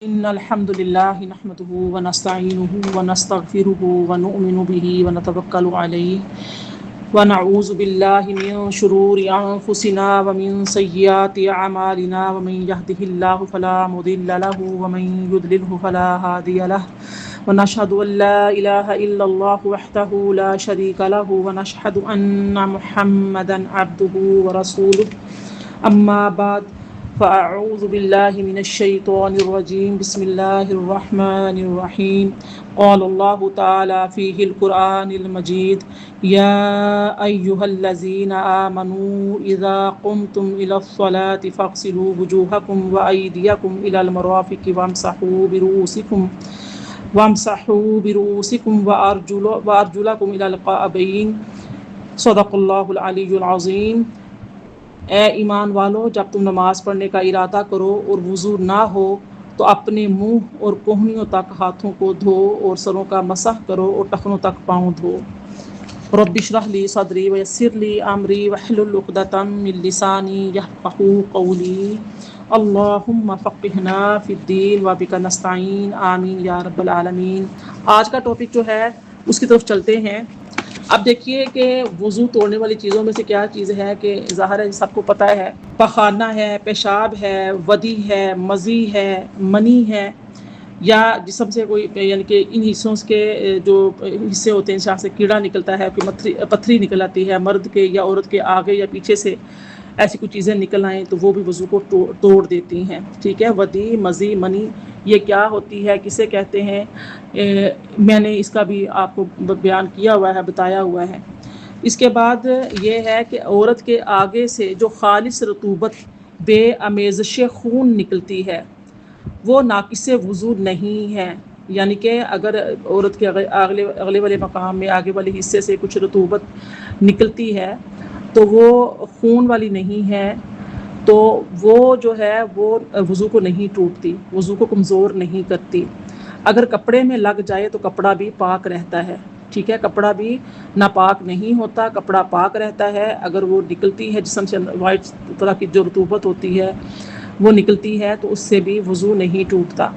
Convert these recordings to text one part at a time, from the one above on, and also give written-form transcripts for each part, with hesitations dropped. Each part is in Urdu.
إن الحمد لله نحمده ونستعينه ونستغفره ونؤمن به ونتوكل عليه ونعوذ بالله من شرور أنفسنا ومن سيئات أعمالنا ومن يهده الله فلا مضل له ومن يضلله فلا هادي له ونشهد أن لا إله إلا الله وحده لا شريك له ونشهد أن محمدا عبده ورسوله أما بعد فأعوذ بالله من الشيطان الرجيم بسم الله الرحمن الرحيم قال الله تعالى فيه القرآن المجيد يا أيها الذين آمنوا إذا قمتم إلى الصلاة فاغسلوا وجوهكم وأيديكم إلى المرافق وامسحوا برؤوسكم وأرجلكم إلى الكعبين صدق الله العلي العظيم۔ اے ایمان والو، جب تم نماز پڑھنے کا ارادہ کرو اور وضو نہ ہو تو اپنے منہ اور کوہنیوں تک ہاتھوں کو دھو اور سروں کا مسح کرو اور ٹخنوں تک پاؤں دھو۔ رب اشرح لی صدری ویسر لی امری واحلل عقدۃ من لسانی یفقہوا قولی اللہم فقہنا فی الدین وبک نستعین آمین یا رب العالمین۔ آج کا ٹاپک جو ہے اس کی طرف چلتے ہیں۔ اب دیکھیے کہ وضو توڑنے والی چیزوں میں سے کیا چیز ہے کہ ظاہر ہے سب کو پتہ ہے، پخانہ ہے، پیشاب ہے، ودی ہے، مزی ہے، منی ہے، یا جسم سے کوئی یعنی کہ ان حصوں کے جو حصے ہوتے ہیں جہاں سے کیڑا نکلتا ہے، کوئی پتھری نکل آتی ہے مرد کے یا عورت کے آگے یا پیچھے سے، ایسی کوئی چیزیں نکل آئیں تو وہ بھی وضو کو توڑ دیتی ہیں۔ ٹھیک ہے، ودی، مزی، منی یہ کیا ہوتی ہے، کسے کہتے ہیں، میں نے اس کا بھی آپ کو بیان کیا ہوا ہے، بتایا ہوا ہے۔ اس کے بعد یہ ہے کہ عورت کے آگے سے جو خالص رطوبت بے آمیزش خون نکلتی ہے وہ ناقص وضو نہیں ہے، یعنی کہ اگر عورت کے اگلے والے مقام میں آگے والے حصے سے کچھ رطوبت نکلتی ہے تو وہ خون والی نہیں ہے، تو وہ جو ہے وہ وضو کو نہیں ٹوٹتی، وضو کو کمزور نہیں کرتی۔ اگر کپڑے میں لگ جائے تو کپڑا بھی پاک رہتا ہے۔ ٹھیک ہے، کپڑا بھی ناپاک نہیں ہوتا، کپڑا پاک رہتا ہے۔ اگر وہ نکلتی ہے جسم سے وائٹ طرح کی جو رطوبت ہوتی ہے وہ نکلتی ہے تو اس سے بھی وضو نہیں ٹوٹتا۔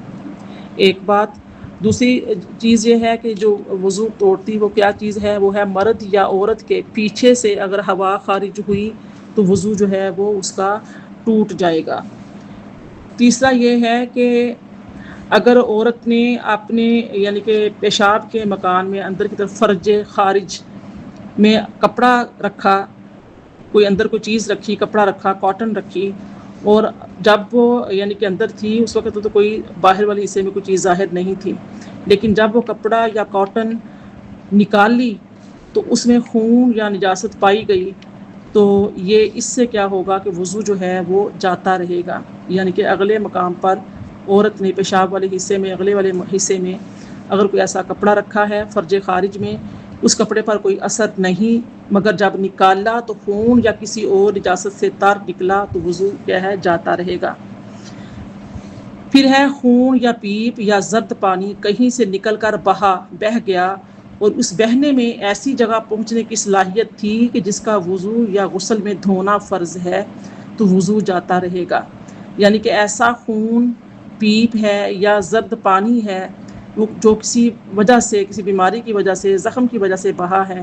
ایک بات۔ دوسری چیز یہ ہے کہ جو وضو توڑتی وہ کیا چیز ہے، وہ ہے مرد یا عورت کے پیچھے سے اگر ہوا خارج ہوئی تو وضو جو ہے وہ اس کا ٹوٹ جائے گا۔ تیسرا یہ ہے کہ اگر عورت نے اپنے یعنی کہ پیشاب کے مکان میں اندر کی طرف فرج خارج میں کپڑا رکھا، کوئی اندر کوئی چیز رکھی، کپڑا رکھا، کاٹن رکھی، اور جب وہ یعنی کہ اندر تھی اس وقت تو کوئی باہر والے حصے میں کوئی چیز ظاہر نہیں تھی، لیکن جب وہ کپڑا یا کاٹن نکال لی تو اس میں خون یا نجاست پائی گئی تو یہ اس سے کیا ہوگا کہ وضو جو ہے وہ جاتا رہے گا۔ یعنی کہ اگلے مقام پر عورت نے پیشاب والے حصے میں، اگلے والے حصے میں اگر کوئی ایسا کپڑا رکھا ہے فرج خارج میں، اس کپڑے پر کوئی اثر نہیں، مگر جب نکالا تو خون یا کسی اور نجاست سے تر نکلا تو وضو کیا ہے، جاتا رہے گا۔ پھر ہے خون یا پیپ یا زرد پانی کہیں سے نکل کر بہہ گیا اور اس بہنے میں ایسی جگہ پہنچنے کی صلاحیت تھی کہ جس کا وضو یا غسل میں دھونا فرض ہے تو وضو جاتا رہے گا۔ یعنی کہ ایسا خون، پیپ ہے یا زرد پانی ہے جو کسی وجہ سے، کسی بیماری کی وجہ سے، زخم کی وجہ سے بہا ہے،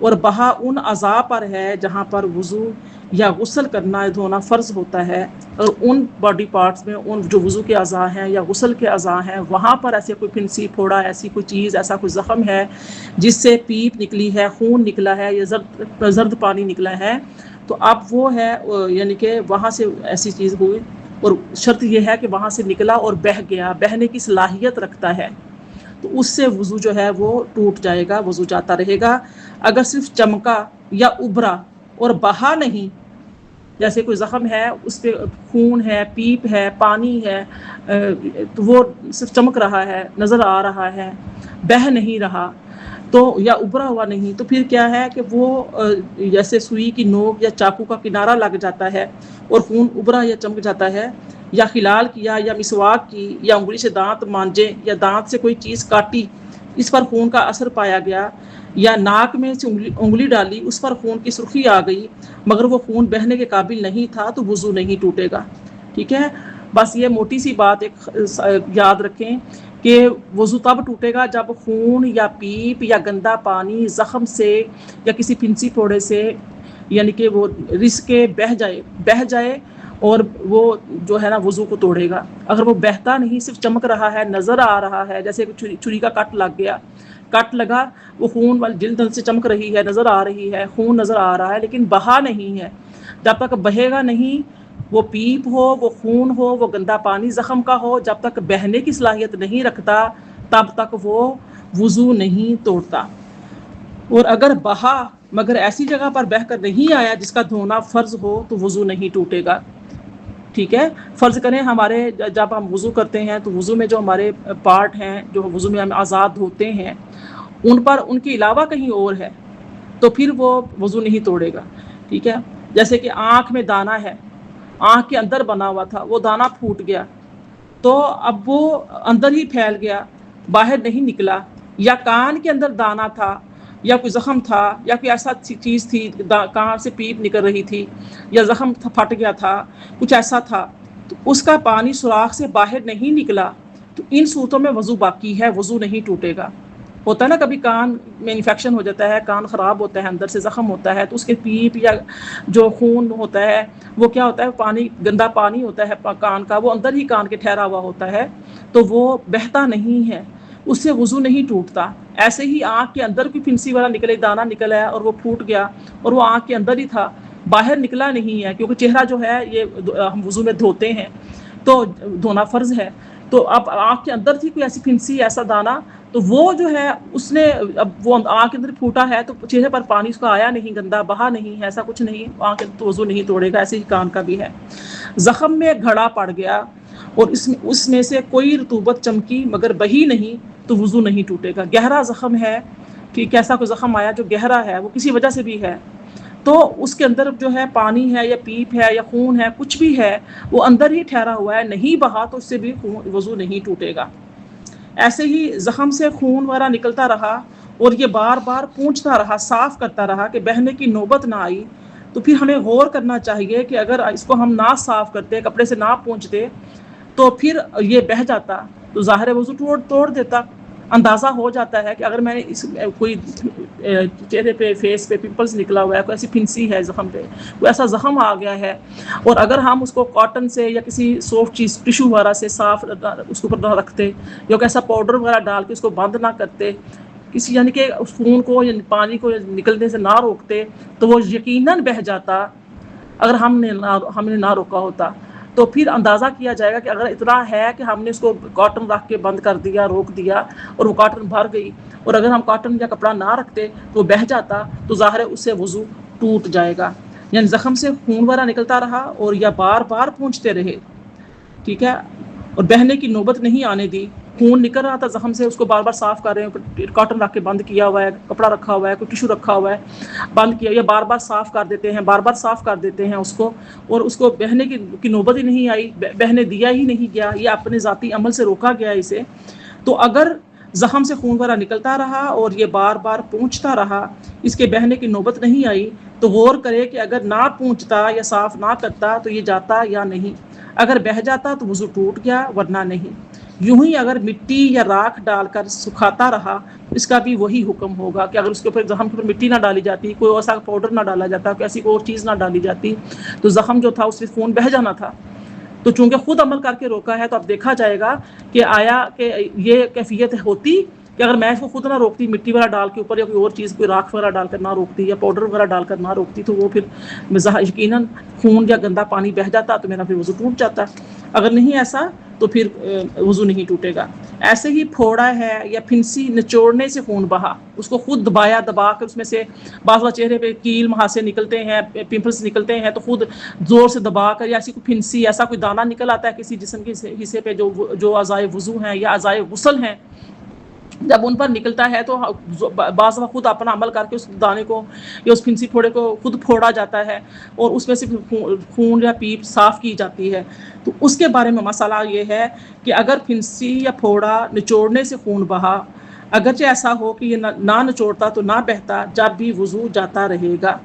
اور بہا ان اعضاء پر ہے جہاں پر وضو یا غسل کرنا، دھونا فرض ہوتا ہے، اور ان باڈی پارٹس میں، ان جو وضو کے اعضاء ہیں یا غسل کے اعضاء ہیں وہاں پر ایسے کوئی پھنسی پھوڑا، ایسی کوئی چیز، ایسا کوئی زخم ہے جس سے پیپ نکلی ہے، خون نکلا ہے یا زرد پانی نکلا ہے، تو اب وہ ہے یعنی کہ وہاں سے ایسی چیز ہوئی، اور شرط یہ ہے کہ وہاں سے نکلا اور بہہ گیا، بہنے کی صلاحیت رکھتا ہے، تو اس سے وضو جو ہے وہ ٹوٹ جائے گا، وضو جاتا رہے گا۔ اگر صرف چمکا یا ابھرا اور بہا نہیں، جیسے کوئی زخم ہے اس پہ خون ہے، پیپ ہے، پانی ہے، تو وہ صرف چمک رہا ہے، نظر آ رہا ہے، بہہ نہیں رہا تو، یا ابھرا ہوا نہیں، تو پھر کیا ہے کہ وہ جیسے سوئی کی نوک یا چاقو کا کنارہ لگ جاتا ہے اور خون ابھرا یا چمک جاتا ہے، یا خلال کیا یا مسواک کی یا انگلی سے دانت مانجے یا دانت سے کوئی چیز کاٹی، اس پر خون کا اثر پایا گیا، یا ناک میں سے انگلی ڈالی، اس پر خون کی سرخی آ گئی مگر وہ خون بہنے کے قابل نہیں تھا تو وضو نہیں ٹوٹے گا۔ ٹھیک ہے، بس یہ موٹی سی بات ایک یاد رکھیں کہ وضو تب ٹوٹے گا جب خون یا پیپ یا گندا پانی زخم سے یا کسی پھنسی پھوڑے سے یعنی کہ وہ رس کے بہہ جائے اور وہ جو ہے نا وضو کو توڑے گا. اگر وہ بہتا نہیں، صرف چمک رہا ہے، نظر آ رہا ہے، جیسے چھری کا کٹ لگ گیا، کٹ لگا، وہ خون والی جلد سے چمک رہی ہے، نظر آ رہی ہے، خون نظر آ رہا ہے لیکن بہا نہیں ہے، جب تک بہے گا نہیں، وہ پیپ ہو، وہ خون ہو، وہ گندا پانی زخم کا ہو، جب تک بہنے کی صلاحیت نہیں رکھتا تب تک وہ وضو نہیں توڑتا. اور اگر بہا مگر ایسی جگہ پر بہہ کر نہیں آیا جس کا دھونا فرض ہو تو وضو نہیں ٹوٹے گا. ٹھیک ہے. فرض کریں ہمارے جب ہم وضو کرتے ہیں تو وضو میں جو ہمارے پارٹ ہیں، جو وضو میں ہم آزاد ہوتے ہیں، ان کے علاوہ کہیں اور ہے تو پھر وہ وضو نہیں توڑے گا. ٹھیک ہے. جیسے کہ آنکھ میں دانا ہے، آنکھ کے اندر بنا ہوا تھا، وہ دانا پھوٹ گیا تو اب وہ اندر ہی پھیل گیا، باہر نہیں نکلا. یا کان کے اندر دانا تھا، یا کوئی زخم تھا، یا کوئی ایسا چیز تھی، کان سے پیپ نکل رہی تھی، یا زخم پھٹ گیا تھا، کچھ ایسا تھا، تو اس کا پانی سوراخ سے باہر نہیں نکلا تو ان صورتوں میں وضو باقی ہے، وضو نہیں ٹوٹے گا. ہوتا ہے نا کبھی کان میں انفیکشن ہو جاتا ہے، کان خراب ہوتا ہے، اندر سے زخم ہوتا ہے، تو اس کے پیپ یا جو خون ہوتا ہے وہ کیا ہوتا ہے، پانی گندا پانی ہوتا ہے کان کا، وہ اندر ہی کان کے ٹھہرا ہوا ہوتا ہے تو وہ بہتا نہیں ہے، اس سے وضو نہیں ٹوٹتا. ایسے ہی آنکھ کے اندر کوئی پھنسی والا نکلے، دانا نکلا ہے اور وہ پھوٹ گیا اور وہ آنکھ کے اندر ہی تھا، باہر نکلا نہیں ہے، کیونکہ چہرہ جو ہے یہ ہم وضو میں دھوتے ہیں تو دھونا فرض ہے. تو اب آنکھ کے اندر تھی کوئی ایسی پھنسی، ایسا دانا، تو وہ جو ہے اس نے اب وہ آنکھ کے اندر پھوٹا ہے تو چہرے پر پانی اس کا آیا نہیں، گندا بہا نہیں ہے، ایسا کچھ نہیں، آنکھ کے اندر وضو نہیں توڑے گا. ایسے ہی کان کا بھی ہے. زخم میں گھڑا پڑ گیا اور اس میں سے کوئی رطوبت چمکی مگر بہی نہیں تو وضو نہیں ٹوٹے گا. گہرا زخم ہے کہ کیسا کوئی زخم آیا جو گہرا ہے، وہ کسی وجہ سے بھی ہے، تو اس کے اندر جو ہے پانی ہے یا پیپ ہے یا خون ہے، کچھ بھی ہے، وہ اندر ہی ٹھہرا ہوا ہے، نہیں بہا تو اس سے بھی وضو نہیں ٹوٹے گا. ایسے ہی زخم سے خون وغیرہ نکلتا رہا اور یہ بار بار پونچھتا رہا، صاف کرتا رہا کہ بہنے کی نوبت نہ آئی تو پھر ہمیں غور کرنا چاہیے کہ اگر اس کو ہم نہ صاف کرتے، کپڑے سے نہ پونچھتے تو پھر یہ بہہ جاتا تو ظاہر وضو توڑ دیتا. اندازہ ہو جاتا ہے کہ اگر میں نے کوئی چہرے پہ، فیس پہ پمپلز نکلا ہوا ہے، کوئی ایسی پھنسی ہے زخم پہ، کوئی ایسا زخم آ گیا ہے، اور اگر ہم اس کو کاٹن سے یا کسی سافٹ چیز ٹیشو وغیرہ سے صاف اس کے اوپر نہ رکھتے یا ایسا پاؤڈر وغیرہ ڈال کے اس کو بند نہ کرتے، کسی یعنی کہ اس خون کو یا پانی کو نکلنے سے نہ روکتے تو وہ یقیناً بہہ جاتا اگر ہم نے نہ روکا ہوتا. تو پھر اندازہ کیا جائے گا کہ اگر اتنا ہے کہ ہم نے اس کو کاٹن رکھ کے بند کر دیا، روک دیا اور وہ کاٹن بھر گئی، اور اگر ہم کاٹن یا کپڑا نہ رکھتے تو وہ بہہ جاتا تو ظاہر ہے اس سے وضو ٹوٹ جائے گا. یعنی زخم سے خون وغیرہ نکلتا رہا اور یا بار بار پونچھتے رہے. ٹھیک ہے. اور بہنے کی نوبت نہیں آنے دی. خون نکل رہا تھا زخم سے، اس کو بار بار صاف کر رہے ہیں، کاٹن رکھ کے بند کیا ہوا ہے، کپڑا رکھا ہوا ہے، کوئی ٹیشو رکھا ہوا ہے، بند کیا، یا بار بار صاف کر دیتے ہیں، بار بار صاف کر دیتے ہیں اس کو، اور اس کو بہنے کی نوبت ہی نہیں آئی، بہنے دیا ہی نہیں گیا، یہ اپنے ذاتی عمل سے روکا گیا اسے. تو اگر زخم سے خون وغیرہ نکلتا رہا اور یہ بار بار پونچھتا رہا، اس کے بہنے کی نوبت نہیں آئی، تو غور کرے کہ اگر نہ پونچھتا یا صاف نہ کرتا تو یہ جاتا یا نہیں. اگر بہہ جاتا تو وضو ٹوٹ گیا، ورنہ نہیں. یوں ہی اگر مٹی یا راکھ ڈال کر سکھاتا رہا، اس کا بھی وہی حکم ہوگا کہ اگر اس کے اوپر زخم کے اوپر مٹی نہ ڈالی جاتی، کوئی ایسا پاؤڈر نہ ڈالا جاتا، کوئی ایسی اور چیز نہ ڈالی جاتی، تو زخم جو تھا اس سے خون بہہ جانا تھا. تو چونکہ خود عمل کر کے روکا ہے تو اب دیکھا جائے گا کہ آیا کہ یہ کیفیت ہوتی کہ اگر میں اس کو خود نہ روکتی، مٹی وغیرہ ڈال کے اوپر یا کوئی اور چیز، کوئی راکھ وغیرہ ڈال کر نہ روکتی یا پاؤڈر وغیرہ ڈال کر نہ روکتی، تو وہ پھر یقیناً خون یا گندا پانی بہہ جاتا تو میرا پھر وضو ٹوٹ جاتا. اگر نہیں ایسا تو پھر وضو نہیں ٹوٹے گا. ایسے ہی پھوڑا ہے یا پھنسی نچوڑنے سے خون بہا، اس کو خود دبایا، دبا کر اس میں سے بعض چہرے پہ کیل مہاسے نکلتے ہیں، پمپلس نکلتے ہیں، تو خود زور سے دبا کر، یا ایسی کوئی پھنسی، ایسا کوئی دانہ نکل آتا ہے کسی جسم کے حصے پہ جو اعضائے وضو ہیں یا اعضائے غسل ہیں، جب ان پر نکلتا ہے تو بعض وقت خود اپنا عمل کر کے اس دانے کو یا اس پھنسی پھوڑے کو خود پھوڑا جاتا ہے اور اس میں سے خون یا پیپ صاف کی جاتی ہے. تو اس کے بارے میں مسئلہ یہ ہے کہ اگر پھنسی یا پھوڑا نچوڑنے سے خون بہا، اگرچہ ایسا ہو کہ یہ نہ نچوڑتا تو نہ بہتا، جب بھی وضو جاتا رہے گا.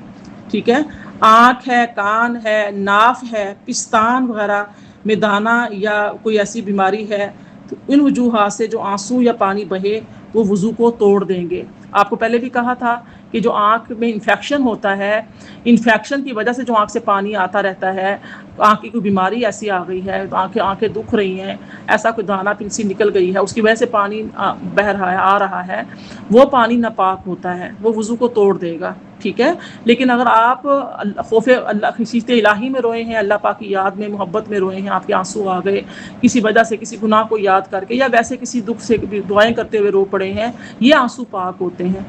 ٹھیک ہے. آنکھ ہے، کان ہے، ناف ہے، پستان وغیرہ میں دانہ یا کوئی ایسی بیماری ہے تو ان وجوہات سے جو آنسو یا پانی بہے وہ وضو کو توڑ دیں گے۔ آپ کو پہلے بھی کہا تھا کہ جو آنکھ میں انفیکشن ہوتا ہے، انفیکشن کی وجہ سے جو آنکھ سے پانی آتا رہتا ہے، آنکھ کی کوئی بیماری ایسی آ گئی ہے، آنکھیں دکھ رہی ہیں، ایسا کوئی دانہ پنسی نکل گئی ہے، اس کی وجہ سے پانی بہہ رہا ہے، آ رہا ہے، وہ پانی ناپاک ہوتا ہے، وہ وضو کو توڑ دے گا، ٹھیک ہے۔ لیکن اگر آپ خوف اللہ خشیت الہی میں روئے ہیں، اللہ پاک کی یاد میں محبت میں روئے ہیں، آپ کے آنسو آ گئے کسی وجہ سے، کسی گناہ کو یاد کر کے، یا ویسے کسی دکھ سے دعائیں کرتے ہوئے رو پڑے ہیں، یہ آنسو پاک ہوتے ہیں،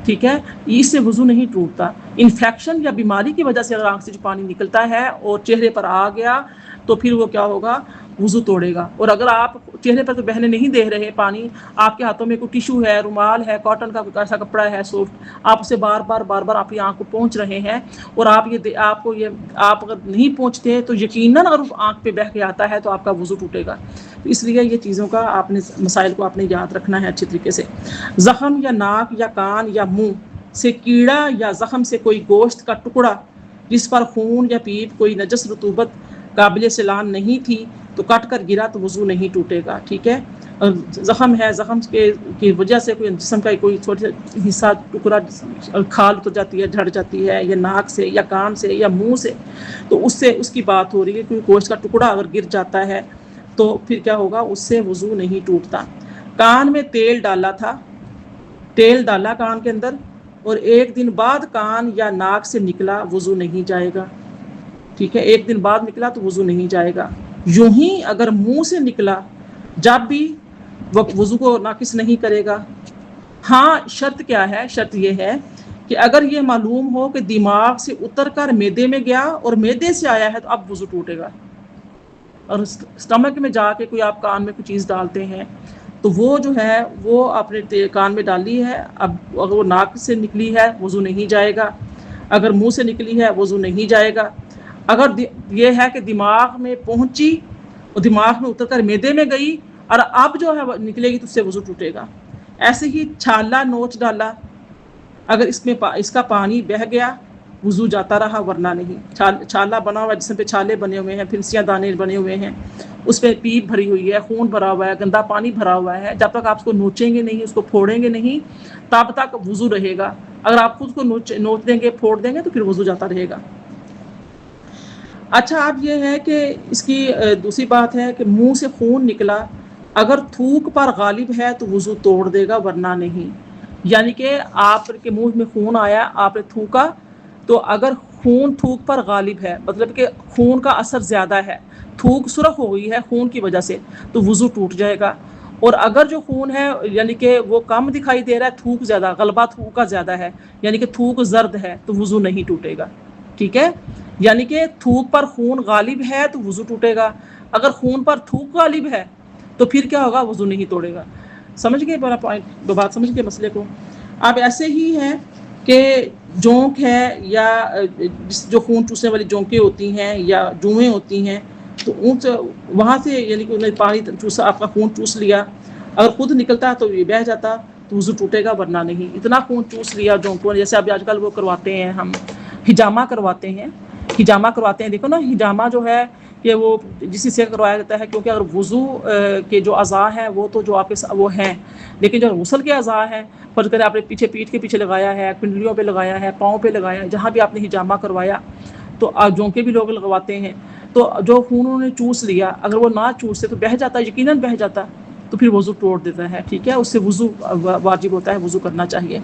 ٹھیک ہے، اس سے وضو نہیں ٹوٹتا۔ انفیکشن یا بیماری کی وجہ سے اگر آنکھ سے جو پانی نکلتا ہے اور چہرے پر آ گیا تو پھر وہ کیا ہوگا، وضو توڑے گا۔ اور اگر آپ چہرے پر تو بہنے نہیں دے رہے پانی، آپ کے ہاتھوں میں کوئی ٹیشو ہے، رومال ہے، کاٹن کا کوئی ایسا کپڑا ہے سافٹ، آپ اسے بار بار آپ کی آنکھ کو پہنچ رہے ہیں، اور آپ اگر نہیں پہنچتے تو یقیناً اگر آنکھ پہ بہہ کے آتا ہے تو آپ کا وضو ٹوٹے گا۔ تو اس لیے یہ چیزوں کا آپ نے مسائل کو آپ نے یاد رکھنا ہے اچھے طریقے سے۔ زخم یا ناک یا کان یا منہ سے کیڑا یا زخم سے کوئی گوشت کا ٹکڑا جس پر خون یا پیپ کوئی نجس رطوبت قابل سلان نہیں تھی تو کٹ کر گرا تو وضو نہیں ٹوٹے گا، ٹھیک ہے۔ زخم ہے، زخم کی وجہ سے کوئی جسم کا کوئی چھوٹا حصہ ٹکڑا کھال اتر جاتی ہے، جھڑ جاتی ہے، یا ناک سے یا کان سے یا منہ سے، تو اس کی بات ہو رہی ہے، کوئی گوشت کا ٹکڑا اگر گر جاتا ہے تو پھر کیا ہوگا، اس سے وضو نہیں ٹوٹتا۔ کان میں تیل ڈالا کان کے اندر اور ایک دن بعد کان یا ناک سے نکلا، وضو نہیں جائے گا، ٹھیک ہے، ایک دن بعد نکلا تو وضو نہیں جائے گا۔ یوں ہی اگر منہ سے نکلا جب بھی وضو کو ناقص نہیں کرے گا۔ ہاں شرط کیا ہے، شرط یہ ہے کہ اگر یہ معلوم ہو کہ دماغ سے اتر کر معدے میں گیا اور معدے سے آیا ہے تو اب وضو ٹوٹے گا۔ اور اسٹمک میں جا کے کوئی آپ کان میں کوئی چیز ڈالتے ہیں تو وہ جو ہے وہ اپنے کان میں ڈالی ہے، اب اگر وہ ناک سے نکلی ہے وضو نہیں جائے گا، اگر منہ سے نکلی ہے وضو نہیں جائے گا۔ اگر یہ ہے کہ دماغ میں پہنچی اور دماغ میں اتر کر معدے میں گئی اور اب جو ہے نکلے گی تو اس سے وضو ٹوٹے گا۔ ایسے ہی چھالا نوچ ڈالا، اگر اس کا پانی بہہ گیا وضو جاتا رہا ورنہ نہیں۔ چھالا بنا ہوا ہے، جسم پہ چھالے بنے ہوئے ہیں، پھنسیاں دانے بنے ہوئے ہیں، اس پہ پیپ بھری ہوئی ہے، خون بھرا ہوا ہے، گندا پانی بھرا ہوا ہے، جب تک آپ اس کو نوچیں گے نہیں، اس کو پھوڑیں گے نہیں، تب تک وضو رہے گا۔ اگر آپ خود کو نوچ دیں گے، پھوڑ دیں گے تو پھر وضو جاتا رہے گا۔ اچھا اب یہ ہے کہ اس کی دوسری بات ہے کہ منہ سے خون نکلا، اگر تھوک پر غالب ہے تو وضو توڑ دے گا ورنہ نہیں۔ یعنی کہ آپ کے منہ میں خون آیا، آپ نے تھوکا، تو اگر خون تھوک پر غالب ہے، مطلب کہ خون کا اثر زیادہ ہے، تھوک سرخ ہو گئی ہے خون کی وجہ سے، تو وضو ٹوٹ جائے گا۔ اور اگر جو خون ہے یعنی کہ وہ کم دکھائی دے رہا ہے، تھوک زیادہ، غلبہ تھوک کا زیادہ ہے، یعنی کہ تھوک زرد ہے، تو وضو نہیں ٹوٹے گا، ٹھیک ہے۔ یعنی کہ تھوک پر خون غالب ہے تو وضو ٹوٹے گا، اگر خون پر تھوک غالب ہے تو پھر کیا ہوگا، وضو نہیں توڑے گا۔ سمجھ گئے بڑا پوائنٹ، بات سمجھ گئے مسئلے کو۔ اب ایسے ہی ہے کہ جونک ہے یا جو خون چوسنے والی جونکیں ہوتی ہیں یا جوئیں ہوتی ہیں، تو وہاں سے یعنی کہ انہیں پانی چوسا، آپ کا خون چوس لیا، اگر خود نکلتا تو یہ بہہ جاتا تو وضو ٹوٹے گا ورنہ نہیں۔ اتنا خون چوس لیا جونکوں نے، جیسے اب آج کل وہ کرواتے ہیں، ہم ہجامہ کرواتے ہیں، دیکھو نا، ہجامہ جو ہے کہ وہ جسی سے کروایا جاتا ہے، کیونکہ اگر وضو کے جو اعضاء ہیں وہ تو جو آپ کے وہ ہیں، لیکن جو غسل کے اعضاء ہیں، فرض کریں آپ نے پیچھے پیٹھ کے پیچھے لگایا ہے، پنڈلیوں پہ لگایا ہے، پاؤں پہ لگایا ہے، جہاں بھی آپ نے ہجامہ کروایا، تو جونکے بھی لوگ لگواتے ہیں، تو جو خون انہوں نے چوس لیا اگر وہ نہ چوسے تو بہہ جاتا، یقیناً بہہ جاتا، تو پھر وضو توڑ دیتا ہے، ٹھیک ہے، اس سے وضو واجب ہوتا ہے، وضو کرنا چاہیے۔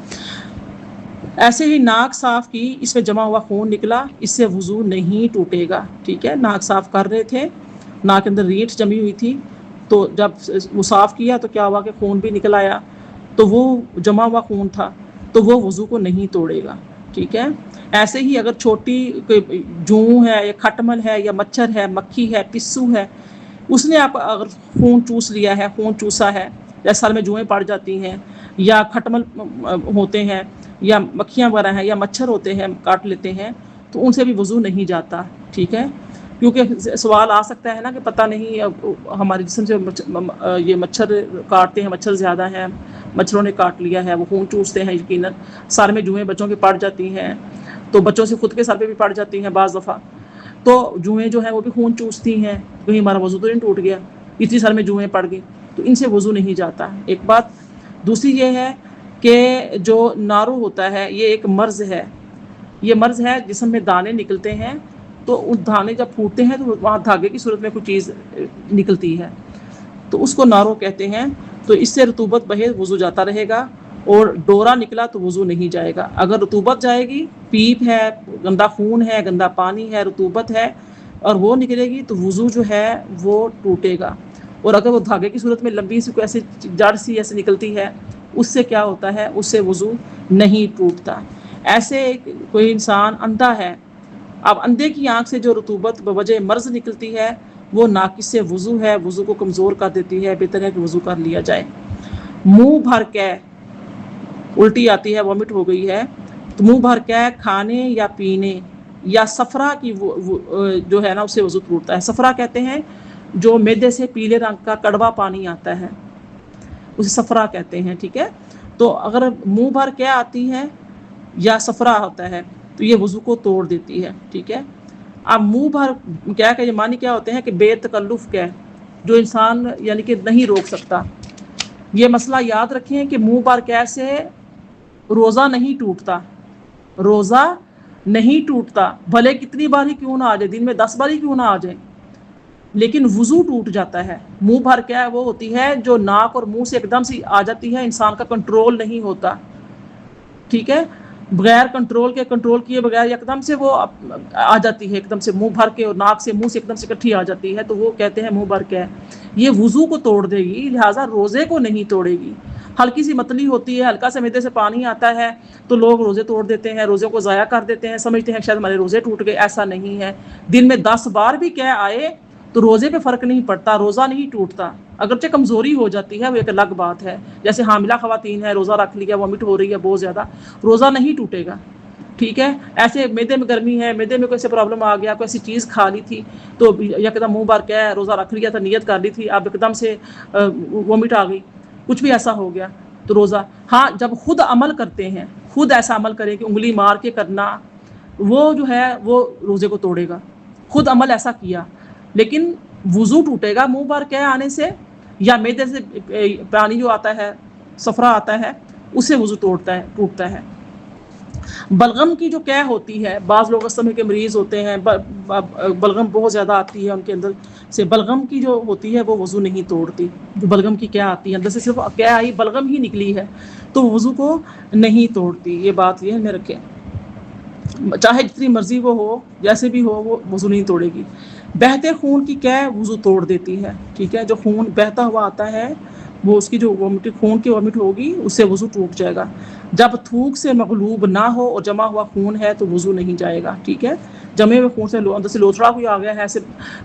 ایسے ہی ناک صاف کی، اس میں جمع ہوا خون نکلا، اس سے وضو نہیں ٹوٹے گا، ٹھیک ہے۔ ناک صاف کر رہے تھے، ناک کے اندر ریٹھ جمی ہوئی تھی، تو جب وہ صاف کیا تو کیا ہوا کہ خون بھی نکل آیا، تو وہ جمع ہوا خون تھا تو وہ وضو کو نہیں توڑے گا، ٹھیک ہے۔ ایسے ہی اگر چھوٹی جوں ہے یا کھٹمل ہے یا مچھر ہے، مکھی ہے، پسو ہے، اس نے آپ اگر خون چوس لیا ہے، خون چوسا ہے، یا سر میں جوئیں پڑ جاتی ہیں، یا کھٹمل ہوتے ہیں، یا مکھیاں وغیرہ ہیں، یا مچھر ہوتے ہیں کاٹ لیتے ہیں، تو ان سے بھی وضو نہیں جاتا، ٹھیک ہے۔ کیونکہ سوال آ سکتا ہے نا کہ پتہ نہیں ہمارے جسم سے یہ مچھر کاٹتے ہیں، مچھر زیادہ ہیں، مچھروں نے کاٹ لیا ہے، وہ خون چوستے ہیں، یقیناً سر میں جوئیں بچوں کے پڑ جاتی ہیں، تو بچوں سے خود کے سر پہ بھی پڑ جاتی ہیں بعض دفعہ، تو جوئیں جو ہیں وہ بھی خون چوستی ہیں، کہیں ہمارا وضو تو نہیں ٹوٹ گیا، اتنی سر میں جوئیں پڑ گئی، تو ان سے وضو نہیں جاتا، ایک بات۔ دوسری یہ ہے کہ جو نارو ہوتا ہے یہ ایک مرض ہے، یہ مرض ہے، جسم میں دانے نکلتے ہیں، تو اس دانے جب پھوٹتے ہیں تو وہاں دھاگے کی صورت میں کوئی چیز نکلتی ہے، تو اس کو نارو کہتے ہیں۔ تو اس سے رطوبت بہے وضو جاتا رہے گا، اور ڈورا نکلا تو وضو نہیں جائے گا۔ اگر رطوبت جائے گی، پیپ ہے، گندا خون ہے، گندا پانی ہے، رطوبت ہے، اور وہ نکلے گی تو وضو جو ہے وہ ٹوٹے گا۔ اور اگر وہ دھاگے کی صورت میں لمبی سی کوئی ایسی جڑ سی ایسے نکلتی ہے، اس سے کیا ہوتا ہے، اس سے وضو نہیں ٹوٹتا۔ ایسے کوئی انسان اندھا ہے، اب اندھے کی آنکھ سے جو رطوبت بوجہ مرض نکلتی ہے وہ ناقص سے وضو ہے، وضو کو کمزور کر دیتی ہے، بہتر ہے کہ وضو کر لیا جائے۔ منہ بھر کے الٹی آتی ہے، وامٹ ہو گئی ہے، تو منہ بھر کے کھانے یا پینے یا صفرا کی جو ہے نا اسے وضو ٹوٹتا ہے۔ صفرا کہتے ہیں جو معدے سے پیلے رنگ کا کڑوا پانی آتا ہے، اسے صفرا کہتے ہیں، ٹھیک ہے۔ تو اگر منہ بھر کے آتی ہے یا صفرا ہوتا ہے تو یہ وضو کو توڑ دیتی ہے، ٹھیک ہے۔ اب منہ بھر کیا کہ یہ معنی کیا ہوتے ہیں کہ بے تکلف کے، جو انسان یعنی کہ نہیں روک سکتا۔ یہ مسئلہ یاد رکھیں کہ منہ بھر کے سے روزہ نہیں ٹوٹتا، روزہ نہیں ٹوٹتا، بھلے کتنی بار ہی کیوں نہ آ جائے، دن میں 10 بار ہی کیوں نہ آ جائے، لیکن وضو ٹوٹ جاتا ہے۔ منہ بھر کے وہ ہوتی ہے جو ناک اور منہ سے ایک دم سے آ جاتی ہے، انسان کا کنٹرول نہیں ہوتا، ٹھیک ہے، بغیر کنٹرول کے، کنٹرول کیے بغیر ایک دم سے وہ آ جاتی ہے، ایک دم سے منہ بھر کے، اور ناک سے منہ سے ایک دم سے اکٹھی آ جاتی ہے، تو وہ کہتے ہیں منہ بھر کے، یہ وضو کو توڑ دے گی، لہٰذا روزے کو نہیں توڑے گی۔ ہلکی سی متلی ہوتی ہے، ہلکا سا معدے سے پانی آتا ہے تو لوگ روزے توڑ دیتے ہیں، روزے کو ضائع کر دیتے ہیں، سمجھتے ہیں شاید ہمارے روزے ٹوٹ گئے، ایسا نہیں ہے۔ دن میں 10 بار بھی کہہ آئے تو روزے پہ فرق نہیں پڑتا، روزہ نہیں ٹوٹتا، اگرچہ کمزوری ہو جاتی ہے، وہ ایک الگ بات ہے، جیسے حاملہ خواتین ہے، روزہ رکھ لیا، وامٹ ہو رہی ہے بہت زیادہ، روزہ نہیں ٹوٹے گا، ٹھیک ہے۔ ایسے معدے میں گرمی ہے، معدے میں کوئی ایسے پرابلم آ گیا، کوئی ایسی چیز کھا لی تھی تو ایک دم منہ بھر کے روزہ رکھ لیا تھا، نیت کر لی تھی، اب ایک دم سے وامٹ آ گئی، کچھ بھی ایسا ہو گیا تو روزہ، ہاں جب خود عمل کرتے ہیں، خود ایسا عمل کریں کہ انگلی مار کے کرنا، وہ جو ہے وہ روزے کو توڑے گا، خود عمل ایسا کیا، لیکن وضو ٹوٹے گا منہ بھر کے آنے سے، یا معدے سے پانی جو آتا ہے، صفرا آتا ہے، اس سے وضو ٹوٹتا ہے۔ بلغم کی جو قے ہوتی ہے، بعض لوگ استمے کے مریض ہوتے ہیں، بلغم بہت زیادہ آتی ہے ان کے اندر سے، بلغم کی جو ہوتی ہے وہ وضو نہیں توڑتی، جو بلغم کی قے آتی ہے اندر سے، صرف قے آئی، بلغم ہی نکلی ہے تو وضو کو نہیں توڑتی، یہ بات یہ میں رکھیں، چاہے جتنی مرضی وہ ہو، جیسے بھی ہو، وہ وضو نہیں توڑے گی۔ بہتے خون کی قے وضو توڑ دیتی ہے، ٹھیک ہے، جو خون بہتا ہوا آتا ہے وہ اس کی جو خون کی وامٹ ہوگی اس سے وضو ٹوٹ جائے گا۔ جب تھوک سے مغلوب نہ ہو اور جمع ہوا خون ہے تو وضو نہیں جائے گا، ٹھیک ہے۔ جمے ہوئے خون سے اندر سے لوتھڑا کوئی آ گیا ہے، ایسے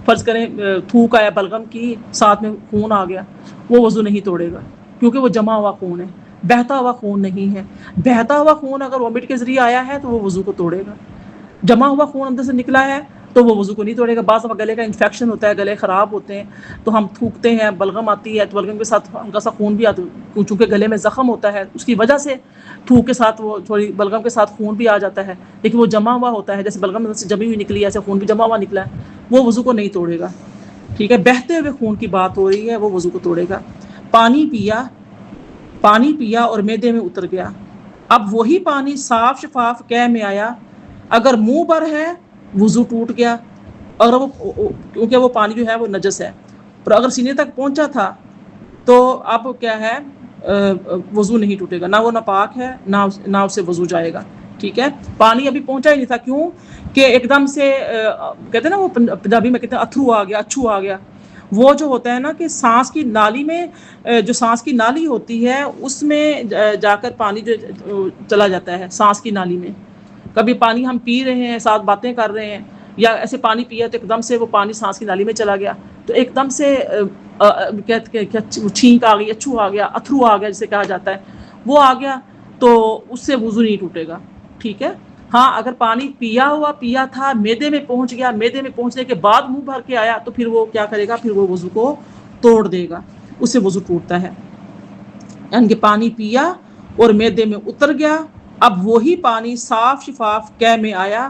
فرض کریں تھوک آیا بلغم کی، ساتھ میں خون آ گیا، وہ وضو نہیں توڑے گا، کیونکہ وہ جمع ہوا خون ہے، بہتا ہوا خون نہیں ہے۔ بہتا ہوا خون اگر وامٹ کے ذریعے آیا ہے تو وہ وضو کو توڑے گا، جمع ہوا خون اندر سے نکلا ہے تو وہ وضو کو نہیں توڑے گا۔ بعض دفعہ گلے کا انفیکشن ہوتا ہے، گلے خراب ہوتے ہیں تو ہم تھوکتے ہیں، بلغم آتی ہے تو بلغم کے ساتھ ہلکا سا خون بھی آتا ہے، چونکہ گلے میں زخم ہوتا ہے اس کی وجہ سے تھوک کے ساتھ وہ تھوڑی بلغم کے ساتھ خون بھی آ جاتا ہے، لیکن وہ جمع ہوا ہوتا ہے، جیسے بلغم سے جمی ہوئی نکلی ہے ایسے خون بھی جمع ہوا نکلا ہے، وہ وضو کو نہیں توڑے گا، ٹھیک ہے۔ بہتے ہوئے خون کی بات ہو رہی ہے، وہ وضو کو توڑے گا۔ پانی پیا اور معدے میں اتر گیا، اب وہی پانی صاف شفاف قے میں آیا، اگر منہ پر ہے وضو ٹوٹ گیا، اور وہ کیونکہ وہ پانی جو ہے وہ نجس ہے، اور اگر سینے تک پہنچا تھا تو اب کیا ہے، وضو نہیں ٹوٹے گا، نہ وہ ناپاک ہے نہ اسے وضو جائے گا، ٹھیک ہے۔ پانی ابھی پہنچا ہی نہیں تھا، کیوں کہ ایک دم سے کہتے ہیں نا، وہ پنجابی میں کہتے ہیں اتھرو آ گیا، اچھو آ گیا، وہ جو ہوتا ہے نا کہ سانس کی نالی میں، جو سانس کی نالی ہوتی ہے اس میں جا کر پانی جو چلا جاتا ہے سانس کی نالی میں، کبھی پانی ہم پی رہے ہیں، ساتھ باتیں کر رہے ہیں، یا ایسے پانی پیا تو ایک دم سے وہ پانی سانس کی نالی میں چلا گیا، تو ایک دم سے چھینک آ گئی، اچھو آ گیا، اتھرو آ گیا جسے کہا جاتا ہے، وہ آ گیا تو اس سے وضو نہیں ٹوٹے گا، ٹھیک ہے۔ ہاں اگر پانی پیا تھا، معدے میں پہنچ گیا، معدے میں پہنچنے کے بعد منہ بھر کے آیا تو پھر وہ کیا کرے گا، پھر وہ وضو کو توڑ دے گا، اس سے وضو ٹوٹتا ہے۔ یعنی کہ پانی پیا اور معدے میں اتر گیا، اب وہی پانی صاف شفاف قے میں آیا،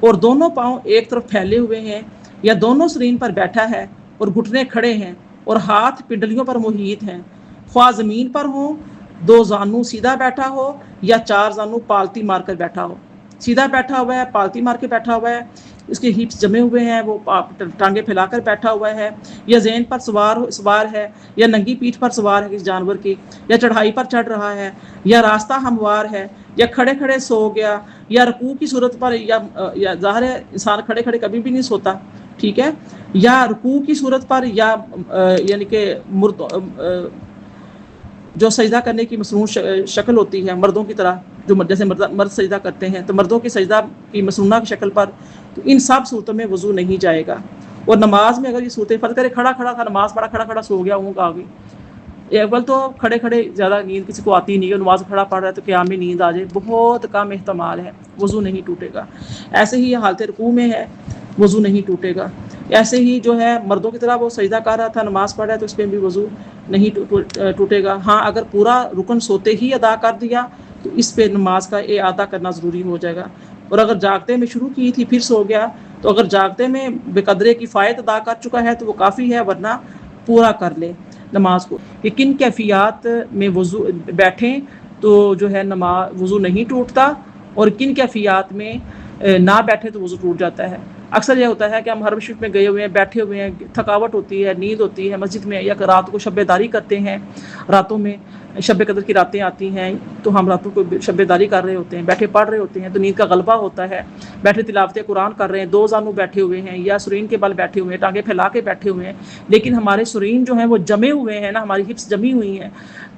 اور دونوں پاؤں ایک طرف پھیلے ہوئے ہیں یا دونوں سرین پر بیٹھا ہے اور گھٹنے کھڑے ہیں اور ہاتھ پنڈلیوں پر محیط ہیں، خواہ زمین پر ہوں، دو زانو سیدھا بیٹھا ہو یا چار زانو پالتی مار کر بیٹھا ہو۔ سیدھا بیٹھا ہوا ہے، پالتی مار کے بیٹھا ہوا ہے، اس کے ہپس جمے ہوئے ہیں، وہ ٹانگیں پھیلا کر بیٹھا ہوا ہے، یا زین پر سوار ہے، یا ننگی پیٹھ پر سوار ہے کسی جانور کی، یا چڑھائی پر چڑھ رہا ہے، یا راستہ ہموار ہے، یا کھڑے کھڑے سو گیا، یا رکوع کی صورت پر، یا ظاہر ہے انسان کھڑے کھڑے کبھی بھی نہیں سوتا، ٹھیک ہے، یا رکوع کی صورت پر، یا یعنی کہ جو سجدہ کرنے کی مصنوع شکل ہوتی ہے مردوں کی طرح، جو جیسے مرد سجدہ کرتے ہیں تو مردوں کی سجدہ کی مصنوعہ کی شکل پر، تو ان سب صورتوں میں وضو نہیں جائے گا۔ اور نماز میں اگر یہ صورتیں فرض کرے کھڑا کھڑا تھا، نماز پڑھا کھڑا کھڑا سو گیا، اونگ آ گئی، اول تو کھڑے کھڑے زیادہ نیند کسی کو آتی نہیں ہے، نماز کھڑا پڑھ رہا ہے تو قیام میں نیند آ جائے، بہت کم احتمال ہے، وضو نہیں ٹوٹے گا۔ ایسے ہی حالت رکوع میں ہے، وضو نہیں ٹوٹے گا۔ ایسے ہی جو ہے مردوں کی طرح وہ سجدہ کر رہا تھا، نماز پڑھ رہا ہے، تو اس پہ بھی وضو نہیں ٹوٹے گا۔ ہاں اگر پورا رکن سوتے ہی ادا کر دیا تو اس پہ نماز کا اعادہ کرنا ضروری ہو جائے گا۔ اور اگر جاگتے میں شروع کی تھی پھر سو گیا، تو اگر جاگتے میں بے قدرے کفایت ادا کر چکا ہے تو وہ کافی ہے، ورنہ پورا کر لے نماز کو۔ کہ کن کیفیات میں وضو بیٹھیں تو جو ہے نماز وضو نہیں ٹوٹتا، اور کن کیفیات میں نہ بیٹھے تو وضو ٹوٹ جاتا ہے۔ اکثر یہ ہوتا ہے کہ ہم حرم شریف میں گئے ہوئے ہیں، بیٹھے ہوئے ہیں، تھکاوٹ ہوتی ہے، نیند ہوتی ہے مسجد میں، یا رات کو شب داری کرتے ہیں، راتوں میں شب قدر کی راتیں آتی ہیں تو ہم راتوں کو شب داری کر رہے ہوتے ہیں، بیٹھے پڑھ رہے ہوتے ہیں تو نیند کا غلبہ ہوتا ہے، بیٹھے تلاوت قرآن کر رہے ہیں، دو زانو بیٹھے ہوئے ہیں یا سرین کے بل بیٹھے ہوئے ہیں، ٹانگیں پھیلا کے بیٹھے ہوئے ہیں، لیکن ہمارے سرین جو ہیں وہ جمے ہوئے ہیں نا، ہماری ہپس جمی ہوئی ہیں،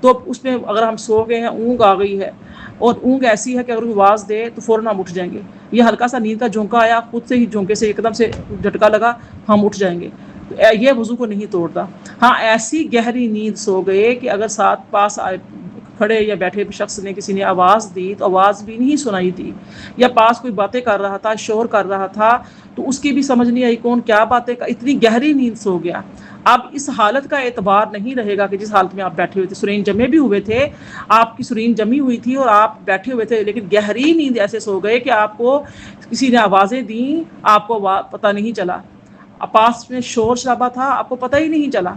تو اس میں اگر ہم سو گئے ہیں، اونگ آ گئی ہے، اور اونگ ایسی ہے کہ اگر کوئی آواز دے تو فوراً ہم اٹھ جائیں گے، یہ ہلکا سا نیند کا جھونکا آیا، خود سے ہی جھونکے سے ایک دم سے جھٹکا لگا، ہم اٹھ جائیں گے، تو یہ وضو کو نہیں توڑتا۔ ہاں ایسی گہری نیند سو گئے کہ اگر ساتھ پاس کھڑے یا بیٹھے شخص نے کسی نے آواز دی تو آواز بھی نہیں سنائی دی، یا پاس کوئی باتیں کر رہا تھا، شور کر رہا تھا، تو اس کی بھی سمجھ نہیں آئی کون کیا باتیں اتنی گہری نیند سو گیا، اب اس حالت کا اعتبار نہیں رہے گا کہ جس حالت میں آپ بیٹھے ہوئے تھے، سرین جمے بھی ہوئے تھے، آپ کی سرین جمی ہوئی تھی اور آپ بیٹھے ہوئے تھے، لیکن گہری نیند ایسے سو گئے کہ آپ کو کسی نے آوازیں دیں، آپ کو پتہ نہیں چلا، پاس میں شور شرابہ تھا، آپ کو پتہ ہی نہیں چلا،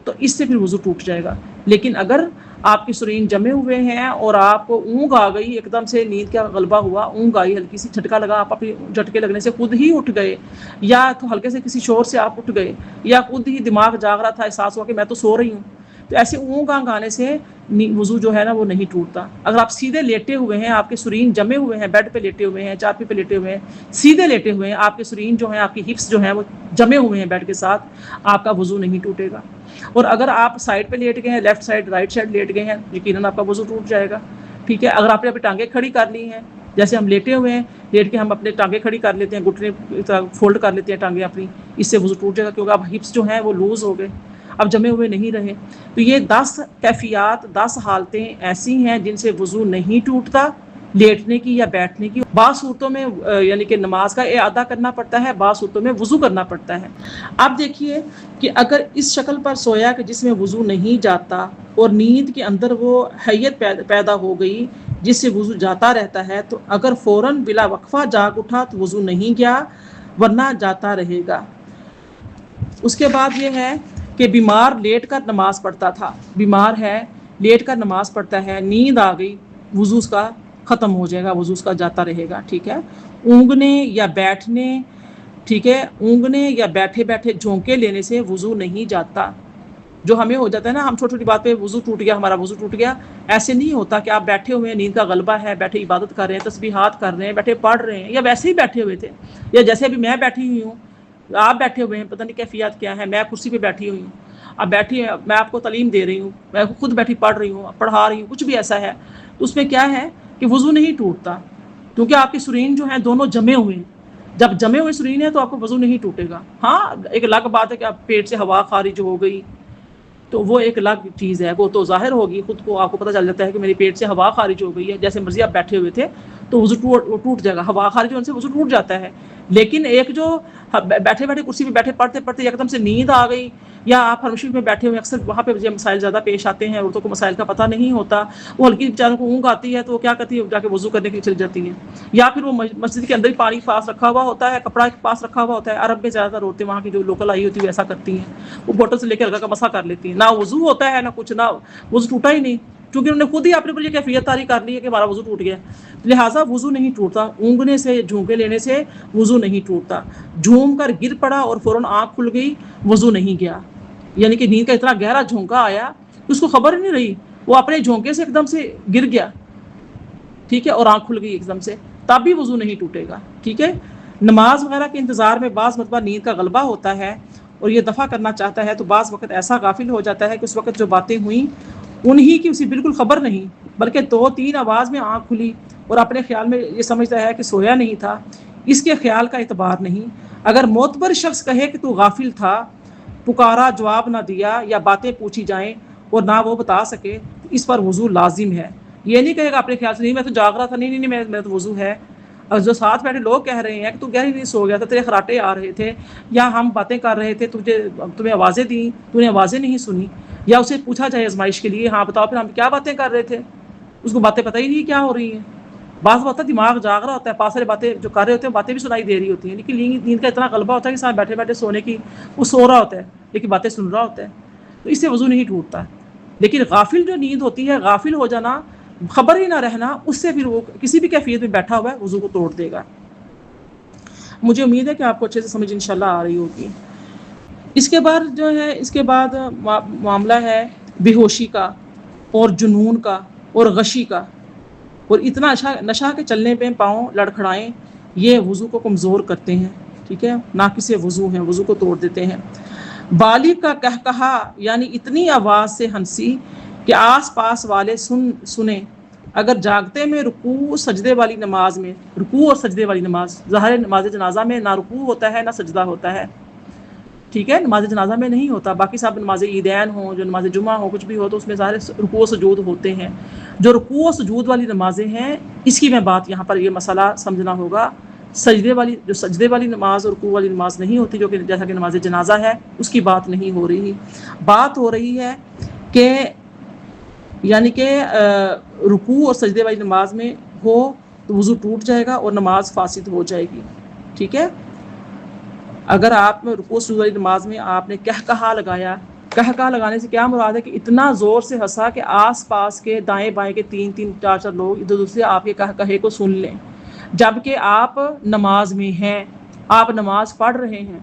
تو اس سے پھر وضو ٹوٹ جائے گا۔ لیکن اگر آپ کی سرین جمے ہوئے ہیں اور آپ کو اونگ آ گئی، ایک دم سے نیند کا غلبہ ہوا، اونگ آئی، ہلکی سی جھٹکا لگا، آپ اپنی جھٹکے لگنے سے خود ہی اٹھ گئے، یا تو ہلکے سے کسی شور سے آپ اٹھ گئے، یا خود ہی دماغ جاگ رہا تھا، احساس ہوا کہ میں تو سو رہی ہوں، تو ایسے اونگ آنگ آنے سے وضو جو ہے نا وہ نہیں ٹوٹتا۔ اگر آپ سیدھے لیٹے ہوئے ہیں، آپ کے سرین جمے ہوئے ہیں، بیڈ پہ لیٹے ہوئے ہیں، چارپی پہ لیٹے ہوئے ہیں، سیدھے لیٹے ہوئے ہیں، آپ کے سرین جو ہیں، آپ کی ہپس جو ہیں وہ جمے ہوئے ہیں بیڈ کے ساتھ، آپ کا وضو نہیں ٹوٹے گا۔ اور اگر آپ سائڈ پہ لیٹ گئے ہیں، لیفٹ سائڈ رائٹ سائڈ لیٹ گئے ہیں، یقیناً آپ کا وضو ٹوٹ جائے گا، ٹھیک ہے۔ اگر آپ نے اپنی ٹانگیں کھڑی کر لی ہیں، جیسے ہم لیٹے ہوئے ہیں، لیٹ کے ہم اپنے ٹانگیں کھڑی کر لیتے ہیں، گھٹنے فولڈ کر لیتے ہیں ٹانگیں اپنی، اس سے وضو ٹوٹ جائے گا، کیونکہ اب ہپس جو ہیں وہ لوز ہو گئے، اب جمے ہوئے نہیں رہے۔ تو یہ 10 کیفیات، 10 حالتیں ایسی ہیں جن سے وضو نہیں ٹوٹتا، لیٹنے کی یا بیٹھنے کی۔ بعض صورتوں میں یعنی کہ نماز کا اعادہ کرنا پڑتا ہے، بعض صورتوں میں وضو کرنا پڑتا ہے۔ اب دیکھیے کہ اگر اس شکل پر سویا کہ جس میں وضو نہیں جاتا، اور نیند کے اندر وہ حیت پیدا ہو گئی جس سے وضو جاتا رہتا ہے، تو اگر فوراً بلا وقفہ جاگ اٹھا تو وضو نہیں گیا، ورنہ جاتا رہے گا۔ اس کے بعد یہ ہے کہ بیمار لیٹ کر نماز پڑھتا تھا، بیمار ہے لیٹ کر نماز پڑھتا ہے، نیند آ گئی، وضو اس کا ختم ہو جائے گا، وضو اس کا جاتا رہے گا، ٹھیک ہے۔ اونگنے یا بیٹھنے، ٹھیک ہے، اونگنے یا بیٹھے بیٹھے جھونکے لینے سے وضو نہیں جاتا۔ جو ہمیں ہو جاتا ہے نا، ہم چھوٹی چھوٹی بات پہ وضو ٹوٹ گیا، ہمارا وضو ٹوٹ گیا، ایسے نہیں ہوتا کہ آپ بیٹھے ہوئے ہیں، نیند کا غلبہ ہے، بیٹھے عبادت کر رہے ہیں، تسبیحات کر رہے ہیں، بیٹھے پڑھ رہے ہیں، یا ویسے ہی بیٹھے ہوئے تھے، یا جیسے ابھی میں بیٹھی ہوئی ہوں، آپ بیٹھے ہوئے ہیں، پتہ نہیں کیفیات کیا ہے، میں کرسی پہ بیٹھی ہوئی ہوں، اب بیٹھی میں آپ کو تعلیم دے رہی ہوں، میں خود بیٹھی پڑھ رہی ہوں، پڑھا رہی ہوں، کچھ بھی ایسا ہے، تو اس میں کیا ہے کہ وضو نہیں ٹوٹتا، کیونکہ آپ کی سرین جو ہیں دونوں جمے ہوئے ہیں۔ جب جمے ہوئے سرین ہے تو آپ کو وضو نہیں ٹوٹے گا۔ ہاں ایک الگ بات ہے کہ آپ پیٹ سے ہوا خارج ہو گئی تو وہ ایک الگ چیز ہے، وہ تو ظاہر ہوگی، خود کو آپ کو پتہ چل جاتا ہے کہ میرے پیٹ سے ہوا خارج ہو گئی ہے، جیسے مرضی آپ بیٹھے ہوئے تھے تو وضو ٹوٹ جائے گا، ہوا خارج ہونے سے وضو ٹوٹ جاتا ہے۔ لیکن ایک جو بیٹھے بیٹھے کرسی پہ بیٹھے پڑھتے پڑھتے یکدم سے نیند آ گئی، یا آپ ہر مشکل میں بیٹھے ہوئے، اکثر وہاں پہ یہ مسائل زیادہ پیش آتے ہیں، عورتوں کو مسائل کا پتہ نہیں ہوتا، وہ ہلکی بیچاروں کو اونگ آتی ہے تو وہ کیا کرتی ہے، جا کے وضو کرنے کے لیے چلی جاتی ہیں، یا پھر وہ مسجد کے اندر ہی پانی پاس رکھا ہوا ہوتا ہے، کپڑا پاس رکھا ہوا ہوتا ہے۔ عرب میں زیادہ تر عورتیں وہاں کی جو لوکل آئی ہوتی ہے وہ ایسا کرتی ہیں، وہ بوٹل سے لے کے ہلکا کا مسا کر لیتی ہیں، نہ وضو ہوتا ہے نہ کچھ، نہ وضو ٹوٹا ہی نہیں، کیونکہ انہوں نے خود ہی اپنے پر یہ کیفیت طاری کر لی ہے کہ ہمارا وضو ٹوٹ گیا، لہٰذا وضو نہیں ٹوٹتا، اونگنے سے جھونکے لینے سے وضو نہیں ٹوٹتا، جھوم کر گر پڑا اور فوراً آنکھ کھل گئی، وضو نہیں گیا، یعنی کہ نیند کا اتنا گہرا جھونکا آیا کہ اس کو خبر ہی نہیں رہی، وہ اپنے جھونکے سے ایک دم سے گر گیا، ٹھیک ہے، اور آنکھ کھل گئی ایک دم سے، تب بھی وضو نہیں ٹوٹے گا، ٹھیک ہے۔ نماز وغیرہ کے انتظار میں بعض مرتبہ نیند کا غلبہ ہوتا ہے اور یہ دفع کرنا چاہتا ہے، تو بعض وقت ایسا غافل ہو جاتا ہے کہ اس وقت جو باتیں ہوئیں انہی کی اسے بالکل خبر نہیں، بلکہ 2-3 آواز میں آنکھ کھلی اور اپنے خیال میں یہ سمجھتا ہے کہ سویا نہیں تھا، اس کے خیال کا اعتبار نہیں۔ اگر معتبر شخص کہے کہ تو غافل تھا، پکارا جواب نہ دیا، یا باتیں پوچھی جائیں اور نہ وہ بتا سکے، تو اس پر وضو لازم ہے۔ یہ نہیں کہے گا اپنے خیال سے نہیں میں تو جاگ رہا تھا، نہیں نہیں نہیں میں تو وضو ہے، اور جو ساتھ بیٹھے لوگ کہہ رہے ہیں کہ تو گہری نہیں سو گیا تھا، تیرے خراٹے آ رہے تھے، یا ہم باتیں کر رہے تھے، تمہیں آوازیں دیں، تو نے آوازیں نہیں سنی، یا اسے پوچھا جائے آزمائش کے لیے، ہاں بتاؤ پھر ہم کیا باتیں کر رہے تھے، اس کو باتیں پتہ ہی نہیں کیا ہو رہی ہیں۔ بعض وقت دماغ جاگ رہا ہوتا ہے، پاس والے باتیں جو کر رہے ہوتے ہیں باتیں بھی سنائی دے رہی ہوتی ہیں، لیکن نیند کا اتنا غلبہ ہوتا ہے کہ ساتھ بیٹھے بیٹھے سونے کی، وہ سو رہا ہوتا ہے لیکن باتیں سن رہا ہوتا ہے، تو اس سے وضو نہیں ٹوٹتا۔ لیکن غافل جو نیند ہوتی ہے، غافل ہو جانا، خبر ہی نہ رہنا، اس سے پھر وہ کسی بھی کیفیت میں بیٹھا ہوا ہے وضو کو توڑ دے گا۔ مجھے امید ہے کہ آپ کو اچھے سے سمجھ انشاءاللہ آ رہی ہوگی۔ اس کے بعد جو ہے، اس کے بعد معاملہ ہے بے ہوشی کا اور جنون کا اور غشی کا، اور اتنا نشہ کے چلنے پہ پاؤں لڑکھڑائیں، یہ وضو کو کمزور کرتے ہیں، ٹھیک ہے، ناقص وضو ہیں، وضو کو توڑ دیتے ہیں۔ بالغ کا کہا یعنی اتنی آواز سے ہنسی کہ آس پاس والے سنیں، اگر جاگتے میں رکوع سجدے والی نماز میں، رکوع اور سجدے والی نماز، ظاہر نماز جنازہ میں نہ رکوع ہوتا ہے نہ سجدہ ہوتا ہے، ٹھیک ہے، نماز جنازہ میں نہیں ہوتا، باقی سب نماز عیدین ہوں، جو نماز جمعہ ہو، کچھ بھی ہو، تو اس میں ظاہر رکوع و سجود ہوتے ہیں۔ جو رکوع و سجود والی نمازیں ہیں، اس کی میں بات یہاں پر یہ مسئلہ سمجھنا ہوگا، سجدے والی نماز اور رکوع والی نماز نہیں ہوتی، جو کہ جیسا کہ نماز جنازہ ہے، اس کی بات نہیں ہو رہی، بات ہو رہی ہے کہ یعنی کہ رکوع اور سجدے والی نماز میں ہو تو وضو ٹوٹ جائے گا اور نماز فاسد ہو جائے گی، ٹھیک ہے۔ اگر آپ رکوع سجود والی نماز میں آپ نے کہا لگایا، کہا لگانے سے کیا مراد ہے کہ اتنا زور سے ہنسا کہ آس پاس کے دائیں بائیں کے 3-4 لوگ ادھر ادھر سے آپ کے کہے کو سن لیں، جبکہ آپ نماز میں ہیں، آپ نماز پڑھ رہے ہیں،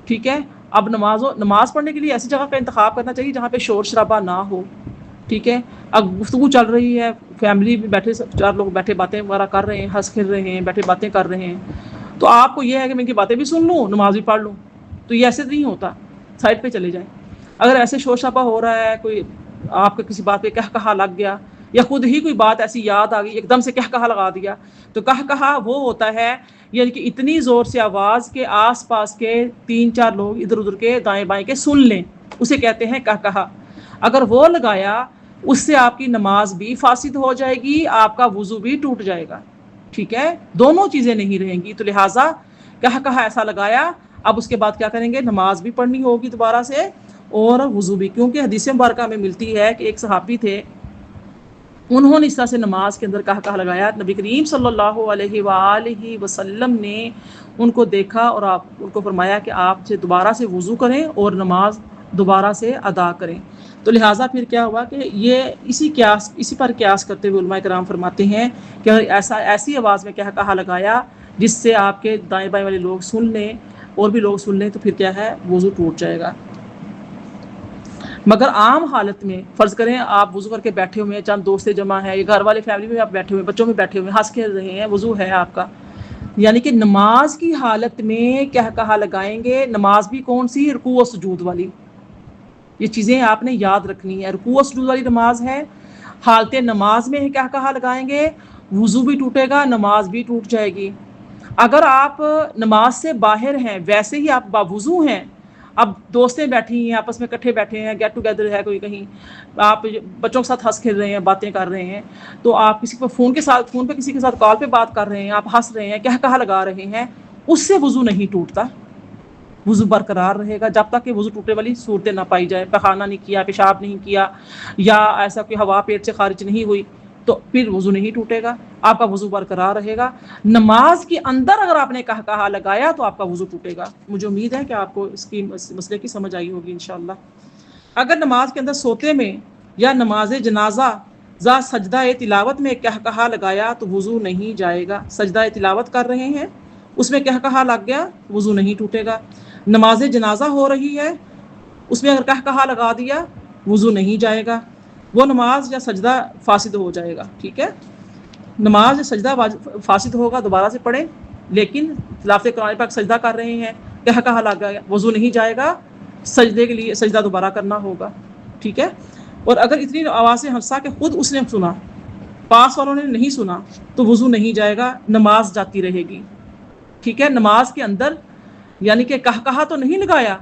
ٹھیک ہے۔ اب نماز پڑھنے کے لیے ایسی جگہ کا انتخاب کرنا چاہیے جہاں پہ شور شرابہ نہ ہو، ٹھیک ہے۔ اب گفتگو چل رہی ہے، فیملی میں بیٹھے 4 لوگ بیٹھے باتیں وغیرہ کر رہے ہیں، ہنس کھیل رہے ہیں، بیٹھے باتیں کر رہے ہیں، تو آپ کو یہ ہے کہ میں ان کی باتیں بھی سن لوں، نماز بھی پڑھ لوں، تو یہ ایسے نہیں ہوتا، سائڈ پہ چلے جائیں۔ اگر ایسے شور شرابہ ہو رہا ہے، کوئی آپ کا کسی بات پہ کہا لگ گیا، یا خود ہی کوئی بات ایسی یاد آ گئی ایک دم سے کہا لگا دیا، تو کہا وہ ہوتا ہے یعنی کہ اتنی زور سے آواز کے آس پاس کے 3-4 لوگ ادھر ادھر کے دائیں بائیں کے سن لیں، اسے کہتے ہیں کہا۔ اگر وہ لگایا، اس سے آپ کی نماز بھی فاسد ہو جائے گی، آپ کا وضو بھی ٹوٹ جائے گا، ٹھیک ہے، دونوں چیزیں نہیں رہیں گی، تو لہٰذا کہا ایسا لگایا، اب اس کے بعد کیا کریں گے، نماز بھی پڑھنی ہوگی دوبارہ سے اور وضو بھی، کیونکہ حدیث مبارکہ میں ملتی ہے کہ ایک صحابی تھے، انہوں نے اس طرح سے نماز کے اندر کہا لگایا، نبی کریم صلی اللہ علیہ وآلہ وسلم نے ان کو دیکھا اور ان کو فرمایا کہ آپ سے دوبارہ سے وضو کریں اور نماز دوبارہ سے ادا کریں۔ تو لہٰذا پھر کیا ہوا کہ یہ اسی پر قیاس کرتے ہوئے علماء کرام فرماتے ہیں کہ ایسی آواز میں کہا لگایا جس سے آپ کے دائیں بائیں والے لوگ سن لیں اور بھی لوگ سن لیں، تو پھر کیا ہے، وضو ٹوٹ جائے گا۔ مگر عام حالت میں فرض کریں آپ وضو کر کے بیٹھے ہوئے ہیں، چند دوست جمع ہیں، یہ گھر والے فیملی میں آپ بیٹھے ہوئے ہیں، بچوں میں بیٹھے ہوئے ہیں، ہنس کھیل رہے ہیں، وضو ہے آپ کا، یعنی کہ نماز کی حالت میں کہا لگائیں گے، نماز بھی کون سی، رکوع و سجود والی، یہ چیزیں آپ نے یاد رکھنی ہے، رکوع و سجود والی نماز ہے، حالت نماز میں کہا لگائیں گے، وضو بھی ٹوٹے گا، نماز بھی ٹوٹ جائے گی۔ اگر آپ نماز سے باہر ہیں، ویسے ہی آپ باوضو ہیں، اب دوستیں بیٹھی ہیں، آپس میں کٹھے بیٹھے ہیں، گیٹ ٹوگیدر ہے کوئی کہیں، آپ بچوں کے ساتھ ہنس کھیل رہے ہیں، باتیں کر رہے ہیں، تو آپ کسی کو فون پہ کسی کے ساتھ کال پہ بات کر رہے ہیں، آپ ہنس رہے ہیں، کہا لگا رہے ہیں، اس سے وضو نہیں ٹوٹتا، وضو برقرار رہے گا جب تک کہ وضو ٹوٹنے والی صورتیں نہ پائی جائے، پخانہ نہیں کیا، پیشاب نہیں کیا، یا ایسا کوئی ہوا پیٹ سے خارج نہیں ہوئی، تو پھر وضو نہیں ٹوٹے گا، آپ کا وضو برقرار رہے گا۔ نماز کے اندر اگر آپ نے کہا لگایا تو آپ کا وضو ٹوٹے گا۔ مجھے امید ہے کہ آپ کو اس کی مسئلے کی سمجھ آئی ہوگی انشاءاللہ۔ اگر نماز کے اندر سوتے میں یا نماز جنازہ ذا سجدہ تلاوت میں کہا لگایا تو وضو نہیں جائے گا۔ سجدہ تلاوت کر رہے ہیں، اس میں کہا لگ گیا، وضو نہیں ٹوٹے گا۔ نماز جنازہ ہو رہی ہے، اس میں اگر کہا لگا دیا، وضو نہیں جائے گا، وہ نماز یا سجدہ فاسد ہو جائے گا۔ ٹھیک ہے، نماز یا سجدہ فاسد ہوگا، دوبارہ سے پڑھیں، لیکن تلاوت قرآن پاک سجدہ کر رہے ہیں، کہا لگ گیا، وضو نہیں جائے گا، سجدے کے لیے سجدہ دوبارہ کرنا ہوگا۔ ٹھیک ہے، اور اگر اتنی آواز سے ہنسا کہ خود اس نے سنا، پاس والوں نے نہیں سنا، تو وضو نہیں جائے گا، نماز جاتی رہے گی۔ ٹھیک ہے، نماز کے اندر یعنی کہ کہا تو نہیں لگایا،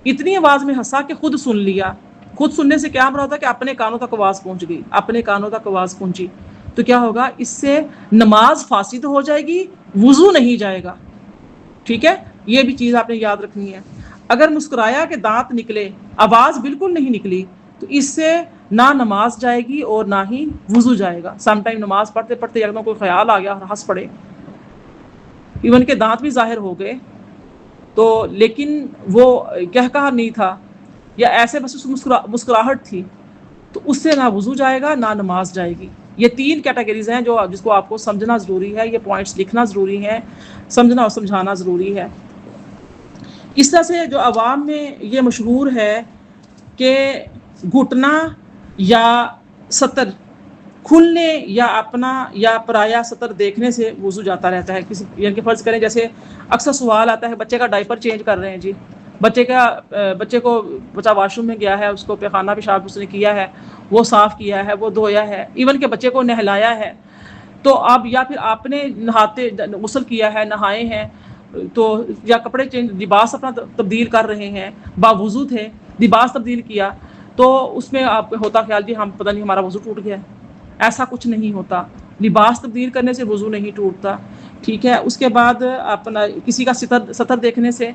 اتنی آواز میں ہنسا کہ خود سن لیا۔ خود سننے سے کیا مراد ہے کہ اپنے کانوں تک آواز پہنچ گئی، اپنے کانوں تک آواز پہنچی، تو کیا ہوگا، اس سے نماز فاسد ہو جائے گی، وضو نہیں جائے گا۔ ٹھیک ہے، یہ بھی چیز آپ نے یاد رکھنی ہے۔ اگر مسکرایا کہ دانت نکلے، آواز بالکل نہیں نکلی، تو اس سے نہ نماز جائے گی اور نہ ہی وضو جائے گا۔ سم ٹائم نماز پڑھتے پڑھتے یکدم کوئی خیال آ گیا اور ہنس پڑے، ایون کہ دانت بھی ظاہر ہو گئے، تو لیکن وہ کہا نہیں تھا، یا ایسے بس مسکراہٹ تھی، تو اس سے نہ وضو جائے گا نہ نماز جائے گی۔ یہ تین کیٹیگریز ہیں جس کو آپ کو سمجھنا ضروری ہے، یہ پوائنٹس لکھنا ضروری ہے، سمجھنا اور سمجھانا ضروری ہے۔ اس طرح سے جو عوام میں یہ مشہور ہے کہ گھٹنا یا سطر کھلنے یا اپنا یا پرایا سطر دیکھنے سے وضو جاتا رہتا ہے۔ کسی یعنی کہ فرض کریں، جیسے اکثر سوال آتا ہے، بچے کا ڈائپر چینج کر رہے ہیں جی، بچہ واش روم میں گیا ہے، اس کو پیخانہ پیشاب اس نے کیا ہے، وہ صاف کیا ہے، وہ دھویا ہے، ایون کہ بچے کو نہلایا ہے، تو اب یا پھر آپ نے غسل کیا ہے، نہائے ہیں، تو یا کپڑے چینج، لباس اپنا تبدیل کر رہے ہیں، باوضو تھے، لباس تبدیل کیا، تو اس میں آپ کو ہوتا خیال جی ہم پتہ نہیں ہمارا وضو ٹوٹ گیا ہے۔ ایسا کچھ نہیں ہوتا، لباس تبدیل کرنے سے وضو نہیں ٹوٹتا۔ ٹھیک ہے، اس کے بعد اپنا کسی کا سطر دیکھنے سے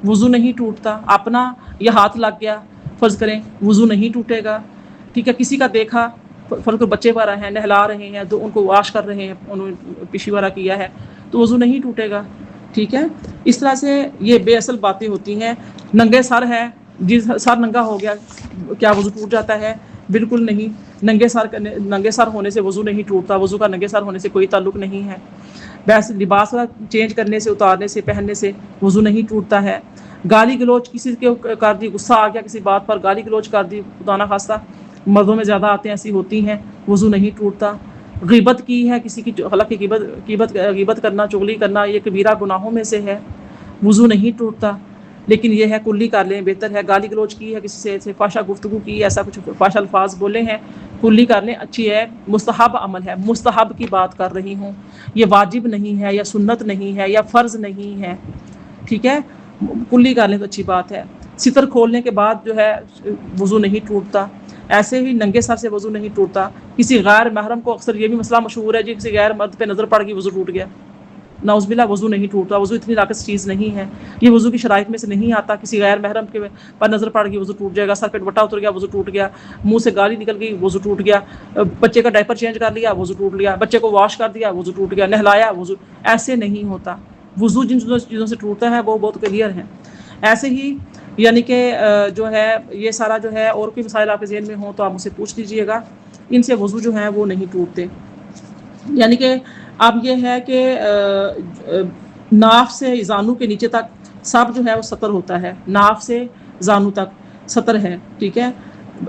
وضو نہیں ٹوٹتا، اپنا یا ہاتھ لگ گیا فرض کریں، وضو نہیں ٹوٹے گا۔ ٹھیک ہے، کسی کا دیکھا، فرض کریں بچے وغیرہ ہیں، نہلا رہے ہیں، تو ان کو واش کر رہے ہیں، انہوں نے پشی وغیرہ کیا ہے، تو وضو نہیں ٹوٹے گا۔ ٹھیک ہے، اس طرح سے یہ بے اصل باتیں ہوتی ہیں۔ ننگے سر ہے، جس سر ننگا ہو گیا، کیا وضو ٹوٹ جاتا ہے؟ بالکل نہیں، ننگے سر ہونے سے وضو نہیں ٹوٹتا، وضو کا ننگے سر ہونے سے کوئی تعلق نہیں ہے۔ ویسے لباس چینج کرنے سے، اتارنے سے، پہننے سے وضو نہیں ٹوٹتا ہے۔ گالی گلوچ کسی کے کر دی، غصہ آ گیا کسی بات پر، گالی گلوچ کر دی، خدا نہ خواستہ مردوں میں زیادہ آتے ہیں، ایسی ہوتی ہیں، وضو نہیں ٹوٹتا۔ غیبت کی ہے کسی کی، حالانکہ غیبت کرنا، چغلی کرنا یہ کبیرہ گناہوں میں سے ہے، وضو نہیں ٹوٹتا، لیکن یہ ہے کلی کر لیں بہتر ہے۔ گالی گلوچ کی ہے کسی سے، فحشہ گفتگو کی، ایسا کچھ فحش الفاظ بولے ہیں، کلی کر لیں، اچھی ہے، مستحب عمل ہے، مستحب کی بات کر رہی ہوں، یہ واجب نہیں ہے، یا سنت نہیں ہے، یا فرض نہیں ہے۔ ٹھیک ہے، کلی کر لیں تو اچھی بات ہے۔ ستر کھولنے کے بعد جو ہے وضو نہیں ٹوٹتا، ایسے ہی ننگے سر سے وضو نہیں ٹوٹتا۔ کسی غیر محرم کو، اکثر یہ بھی مسئلہ مشہور ہے جی، کسی غیر مرد پہ نظر پڑ گئی، وضو ٹوٹ گیا، نعوذ باللہ، وضو نہیں ٹوٹتا۔ وضو اتنی ناقص چیز نہیں ہے، یہ وضو کی شرائط میں سے نہیں آتا۔ کسی غیر محرم کے پر نظر پڑ گئی، وضو ٹوٹ جائے گا۔ سر پہ دوپٹہ اتر گیا، وضو ٹوٹ گیا۔ منہ سے گالی نکل گئی، وضو ٹوٹ گیا۔ بچے کا ڈائپر چینج کر لیا، وضو ٹوٹ گیا۔ بچے کو واش کر دیا، وضو ٹوٹ گیا۔ نہلایا، وضو، ایسے نہیں ہوتا۔ وضو جن چیزوں سے ٹوٹتا ہے وہ بہت کلیئر ہے۔ ایسے ہی یعنی کہ جو ہے یہ سارا جو ہے، اور کوئی مسائل آپ کے ذہن میں ہوں تو آپ مجھ سے پوچھ لیجئے گا، ان سے وضو جو ہیں وہ نہیں ٹوٹتے۔ یعنی کہ اب یہ ہے کہ ناف سے زانو کے نیچے تک سب جو ہے وہ سطر ہوتا ہے، ناف سے زانو تک سطر ہے۔ ٹھیک ہے،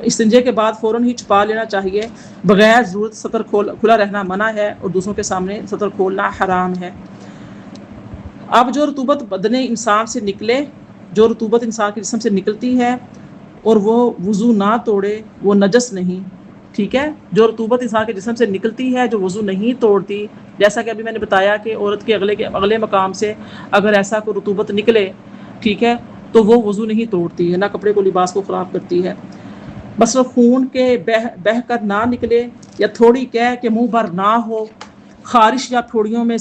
استنجے کے بعد فوراً ہی چھپا لینا چاہیے، بغیر ضرورت سطر کھلا رہنا منع ہے، اور دوسروں کے سامنے سطر کھولنا حرام ہے۔ اب جو رطوبت بدن انسان سے نکلے، جو رطوبت انسان کے جسم سے نکلتی ہے اور وہ وضو نہ توڑے، وہ نجس نہیں۔ ٹھیک ہے، جو رطوبت انسان کے جسم سے نکلتی ہے جو وضو نہیں توڑتی، جیسا کہ ابھی میں نے بتایا کہ عورت کے اگلے مقام سے اگر ایسا کوئی رطوبت نکلے، ٹھیک ہے، تو وہ وضو نہیں توڑتی ہے، نہ کپڑے کو، لباس کو خراب کرتی ہے۔ بس خون کے بہہ کر نہ نکلے، یا تھوڑی کہہ کہ منہ بھر نہ ہو، خارش یا پھوڑیوں میں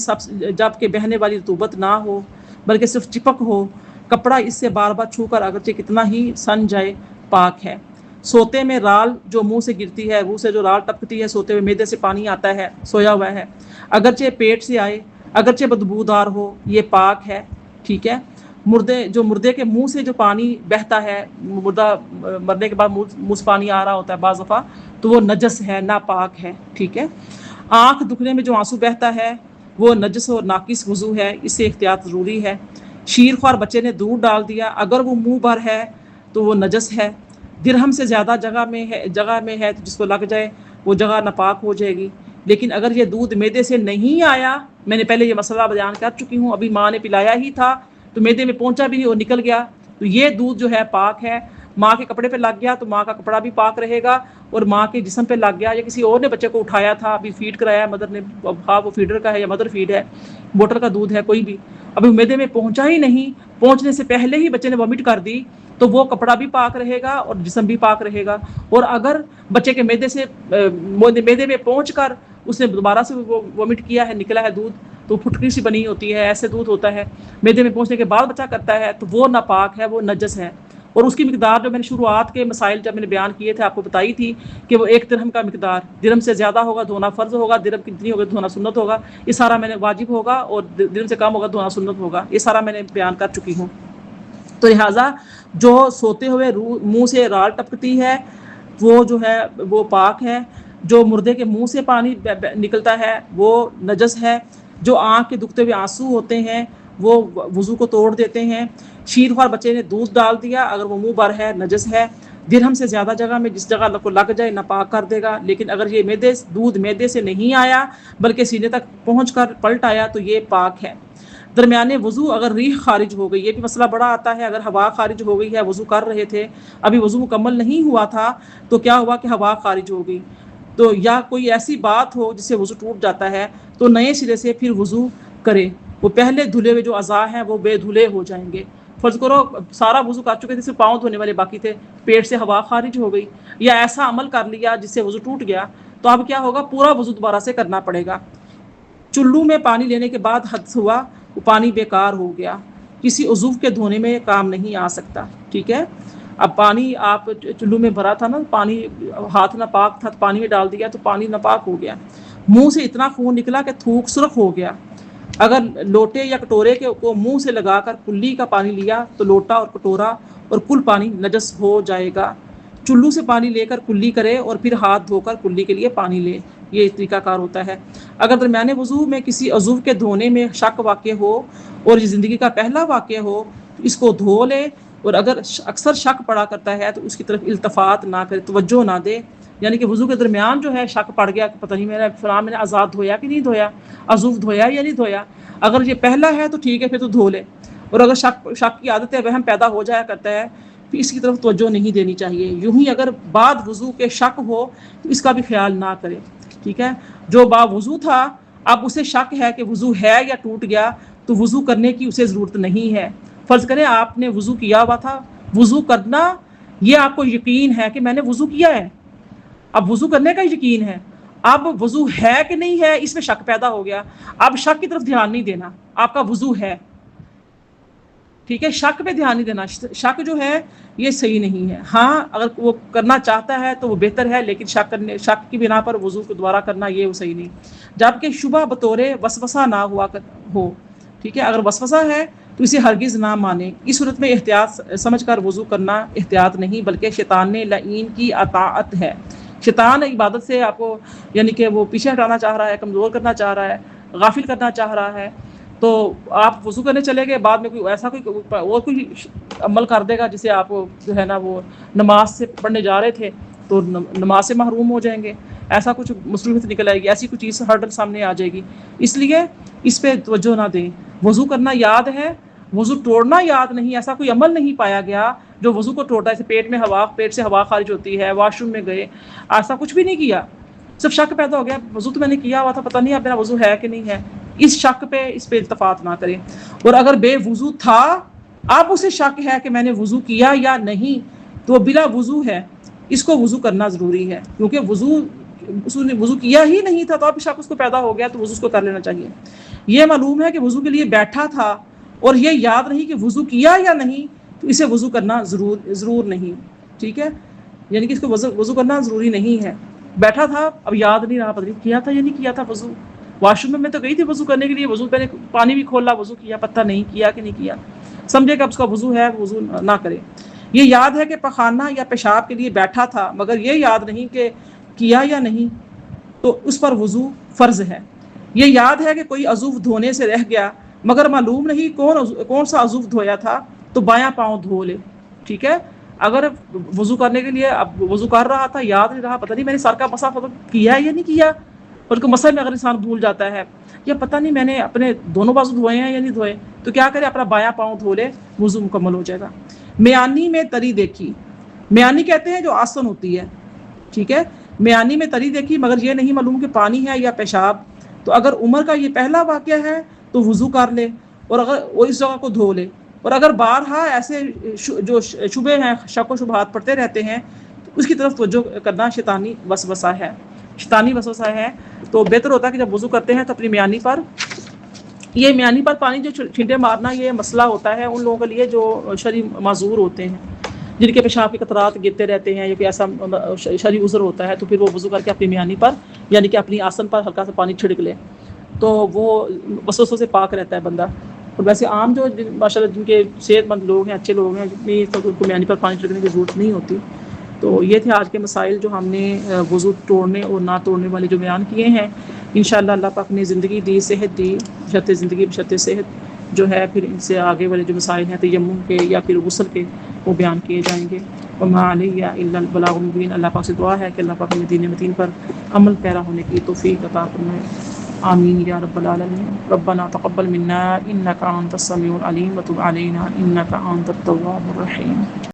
جب کہ بہنے والی رطوبت نہ ہو، بلکہ صرف چپک ہو، کپڑا اس سے بار بار چھو کر اگرچہ کتنا ہی سن جائے پاک ہے۔ سوتے میں رال جو منہ سے گرتی ہے، منہ سے جو رال ٹپکتی ہے سوتے ہوئے، معدے سے پانی آتا ہے سویا ہوا ہے، اگرچہ پیٹ سے آئے، اگرچہ بدبودار ہو، یہ پاک ہے، ٹھیک ہے۔ مردے کے منہ سے جو پانی بہتا ہے، مردہ مرنے کے بعد منہ سے پانی آ رہا ہوتا ہے بعض دفعہ، تو وہ نجس ہے، ناپاک ہے، ٹھیک ہے۔ آنکھ دکھنے میں جو آنسو بہتا ہے وہ نجس اور ناقص وضو ہے، اس سے احتیاط ضروری ہے۔ شیر خوار بچے نے دودھ ڈال دیا، اگر وہ منہ بھر ہے تو وہ نجس ہے۔ درہم سے زیادہ جگہ میں ہے تو جس کو لگ جائے وہ جگہ ناپاک ہو جائے گی، لیکن اگر یہ دودھ معدے سے نہیں آیا، میں نے پہلے یہ مسئلہ بیان کر چکی ہوں، ابھی ماں نے پلایا ہی تھا تو معدے میں پہنچا بھی نہیں اور نکل گیا، تو یہ دودھ جو ہے پاک ہے۔ ماں کے کپڑے پہ لگ گیا تو ماں کا کپڑا بھی پاک رہے گا، اور ماں کے جسم پہ لگ گیا یا کسی اور نے بچے کو اٹھایا تھا، ابھی فیڈ کرایا مدر نے، وہ فیڈر کا ہے یا مدر فیڈ ہے، بوٹل کا دودھ ہے کوئی بھی، ابھی معدے میں پہنچا ہی نہیں، پہنچنے سے پہلے ہی بچے نے وامٹ کر دی، تو وہ کپڑا بھی پاک رہے گا اور جسم بھی پاک رہے گا۔ اور اگر بچے کے معدے میں پہنچ کر اس نے دوبارہ سے وہ وامٹ کیا ہے، نکلا ہے دودھ، تو پھٹکری سی بنی ہوتی ہے، ایسے دودھ ہوتا ہے، معدے میں پہنچنے کے بعد بچہ کرتا ہے تو وہ ناپاک ہے، وہ نجس ہے۔ اور اس کی مقدار جو میں نے شروعات کے مسائل جب میں نے بیان کیے تھے آپ کو بتائی تھی کہ وہ 1 درہم کا مقدار، درہم سے زیادہ ہوگا دھونا فرض ہوگا، درہم کتنی ہوگا دھونا سنت ہوگا، یہ سارا میں نے واجب ہوگا، اور درہم سے کم ہوگا دھونا سنت ہوگا، یہ سارا میں نے بیان کر چکی ہوں۔ تو لہٰذا جو سوتے ہوئے منہ سے رال ٹپکتی ہے وہ جو ہے وہ پاک ہے، جو مردے کے منہ سے پانی نکلتا ہے وہ نجس ہے، جو آنکھ کے دکھتے ہوئے آنسو ہوتے ہیں وہ وضو کو توڑ دیتے ہیں۔ شیر خوار بچے نے دودھ ڈال دیا، اگر وہ منہ بھر ہے نجس ہے۔ درہم سے زیادہ جگہ میں جس جگہ کو لگ جائے ناپاک کر دے گا، لیکن اگر یہ دودھ معدے سے نہیں آیا بلکہ سینے تک پہنچ کر پلٹ آیا تو یہ پاک ہے۔ درمیانے وضو اگر ریح خارج ہو گئی، یہ بھی مسئلہ بڑا آتا ہے، اگر ہوا خارج ہو گئی ہے، وضو کر رہے تھے ابھی وضو مکمل نہیں ہوا تھا تو کیا ہوا کہ ہوا خارج ہو گئی، تو یا کوئی ایسی بات ہو جس سے وضو ٹوٹ جاتا ہے تو نئے سرے سے پھر وضو کرے، وہ پہلے دھلے ہوئے جو اعضاء ہیں وہ بے دھلے ہو جائیں گے۔ فرض کرو سارا وضو کر چکے تھے، صرف پاؤں دھونے والے باقی تھے، پیٹ سے ہوا خارج ہو گئی یا ایسا عمل کر لیا جس سے وضو ٹوٹ گیا، تو اب کیا ہوگا، پورا وضو دوبارہ سے کرنا پڑے گا۔ چلو میں پانی لینے کے بعد حدث ہوا، وہ پانی بیکار ہو گیا، کسی عضو کے دھونے میں کام نہیں آ سکتا، ٹھیک ہے۔ اب پانی آپ چلو میں بھرا تھا نا، پانی ہاتھ ناپاک تھا، پانی میں ڈال دیا تو پانی ناپاک ہو گیا، منہ سے اتنا خون نکلا کہ تھوک سرخ ہو گیا، اگر لوٹے یا کٹورے کو منہ سے لگا کر کلی کا پانی لیا تو لوٹا اور کٹورا اور کل پانی نجس ہو جائے گا۔ چلو سے پانی لے کر کلی کرے اور پھر ہاتھ دھو کر کلی کے لیے پانی لے، یہ طریقہ کار ہوتا ہے۔ اگر درمیانے وضو میں کسی عضو کے دھونے میں شک واقع ہو اور یہ زندگی کا پہلا واقعہ ہو تو اس کو دھو لے، اور اگر اکثر شک پڑا کرتا ہے تو اس کی طرف التفات نہ کرے، توجہ نہ دے، یعنی کہ وضو کے درمیان جو ہے شک پڑ گیا کہ پتہ نہیں میں نے آزاد دھویا کہ نہیں دھویا، عضو دھویا یا نہیں دھویا، اگر یہ پہلا ہے تو ٹھیک ہے پھر تو دھو لے، اور اگر شک کی عادت ہے، وہم پیدا ہو جایا کرتا ہے، پھر اس کی طرف توجہ نہیں دینی چاہیے۔ یوں ہی اگر بعد وضو کے شک ہو تو اس کا بھی خیال نہ کرے، ٹھیک ہے۔ جو با وضو تھا اب اسے شک ہے کہ وضو ہے یا ٹوٹ گیا تو وضو کرنے کی اسے ضرورت نہیں ہے۔ فرض کریں آپ نے وضو کیا ہوا تھا، وضو کرنا یہ آپ کو یقین ہے کہ میں نے وضو کیا ہے، اب وضو کرنے کا یقین ہے، اب وضو ہے کہ نہیں ہے اس میں شک پیدا ہو گیا، اب شک کی طرف دھیان نہیں دینا، آپ کا وضو ہے، ٹھیک ہے، شک پہ دھیان نہیں دینا، شک جو ہے یہ صحیح نہیں ہے۔ ہاں اگر وہ کرنا چاہتا ہے تو وہ بہتر ہے، لیکن شک کی بنا پر وضو کو دوبارہ کرنا یہ صحیح نہیں، جبکہ شبہ بطور وسوسہ نہ ہو، ٹھیک ہے، اگر وسوسہ ہے تو اسے ہرگز نہ مانے، اس صورت میں احتیاط سمجھ کر وضو کرنا احتیاط نہیں بلکہ شیطان لعین کی اطاعت ہے۔ شیطان عبادت سے آپ کو یعنی کہ وہ پیچھے ہٹانا چاہ رہا ہے، کمزور کرنا چاہ رہا ہے، غافل کرنا چاہ رہا ہے، تو آپ وضو کرنے چلے گئے، بعد میں کوئی ایسا کوئی عمل کر دے گا جسے آپ جو ہے نا وہ نماز سے پڑھنے جا رہے تھے تو نماز سے محروم ہو جائیں گے، ایسا کچھ مصروفیت نکل آئے گی، ایسی کوئی چیز ہرڈل سامنے آ جائے گی، اس لیے اس پہ توجہ نہ دیں۔ وضو کرنا یاد ہے، وضو توڑنا یاد نہیں، ایسا کوئی عمل نہیں پایا گیا جو وضو کو توڑتا ہے، جیسے پیٹ سے ہوا خارج ہوتی ہے، واش روم میں گئے، ایسا کچھ بھی نہیں کیا، صرف شک پیدا ہو گیا وضو تو میں نے کیا ہوا تھا، پتہ نہیں اب میرا وضو ہے کہ نہیں ہے، اس شک پہ اس پہ التفات نہ کریں۔ اور اگر بے وضو تھا اب اسے شک ہے کہ میں نے وضو کیا یا نہیں تو وہ بلا وضو ہے، اس کو وضو کرنا ضروری ہے، کیونکہ اس نے وضو کیا ہی نہیں تھا تو اب شک اس کو پیدا ہو گیا تو وضو اس کو کر لینا چاہیے۔ یہ معلوم ہے کہ وضو کے لیے بیٹھا تھا اور یہ یاد نہیں کہ وضو کیا یا نہیں تو اسے وضو کرنا ضرور نہیں، ٹھیک ہے، یعنی کہ اس کو وضو کرنا ضروری نہیں ہے۔ بیٹھا تھا اب یاد نہیں رہا پتہ نہیں کیا تھا یا نہیں کیا تھا وضو، واش روم میں تو گئی تھی وضو کرنے کے لیے، وضو پہلے پانی بھی کھولا وضو کیا، پتہ نہیں کیا کہ نہیں کیا، سمجھے کہ اب اس کا وضو ہے وضو نہ کرے۔ یہ یاد ہے کہ پخانہ یا پیشاب کے لیے بیٹھا تھا مگر یہ یاد نہیں کہ کیا یا نہیں تو اس پر وضو فرض ہے۔ یہ یاد ہے کہ کوئی عضو دھونے سے رہ گیا مگر معلوم نہیں کون سا عضو دھویا تھا تو بایاں پاؤں دھو لے، ٹھیک ہے۔ اگر وضو کرنے کے لیے اب وضو کر رہا تھا یاد نہیں رہا، پتہ نہیں میں نے سر کا مسا کیا یا نہیں کیا، اور کو مسئلے میں اگر انسان بھول جاتا ہے یا پتہ نہیں میں نے اپنے دونوں بازو دھوئے ہیں یا نہیں دھوئے تو کیا کرے، اپنا بایاں پاؤں دھو لے، وضو مکمل ہو جائے گا۔ میانی میں تری دیکھی، میانی کہتے ہیں جو آسن ہوتی ہے، ٹھیک ہے، میانی میں تری دیکھی مگر یہ نہیں معلوم کہ پانی ہے یا پیشاب، تو اگر عمر کا یہ پہلا واقعہ ہے تو وضو کر لے اور اگر وہ اس جگہ کو دھو لے، اور اگر بارہا ایسے جو شبہ ہیں شک و شبہات پڑتے رہتے ہیں تو اس کی طرف توجہ کرنا شیطانی وسوسہ ہے، شیطانی وسوسہ ہے۔ تو بہتر ہوتا ہے کہ جب وضو کرتے ہیں تو اپنی میانی پر، یہ میانی پر پانی جو چھینٹے مارنا یہ مسئلہ ہوتا ہے ان لوگوں کے لیے جو شرعی معذور ہوتے ہیں، جن کے پیشاب کے قطرات گرتے رہتے ہیں یا کوئی ایسا شرعی عذر ہوتا ہے، تو پھر وہ وضو کر کے اپنی میانی پر یعنی کہ اپنی آسن پر ہلکا سا پانی چھڑک لے تو وہ وسوسوں سے پاک رہتا ہے بندہ۔ اور ویسے عام جو ماشاء اللہ جن کے صحت مند لوگ ہیں، اچھے لوگ ہیں، جتنی تو ان کو میانی پر پانی چھڑکنے کی ضرورت نہیں ہوتی۔ تو یہ تھے آج کے مسائل جو ہم نے وضو توڑنے اور نہ توڑنے والے جو بیان کیے ہیں۔ انشاءاللہ اللہ پاک نے زندگی دی، صحت دی، بشرط زندگی بشرط صحت جو ہے، پھر ان سے آگے والے جو مسائل ہیں تیمم کے یا پھر غسل کے وہ بیان کیے جائیں گے۔ وما علیہ الا البلاغ المبین۔ اللہ پاک سے دعا ہے کہ اللہ پاک نے دین متین پر عمل پیرا ہونے کی توفیق عطا فرمائے، آمین یا رب العالمین۔ ربنا تقبل منا انک انت السمیع العلیم وتب علینا انک انت التواب الرحیم۔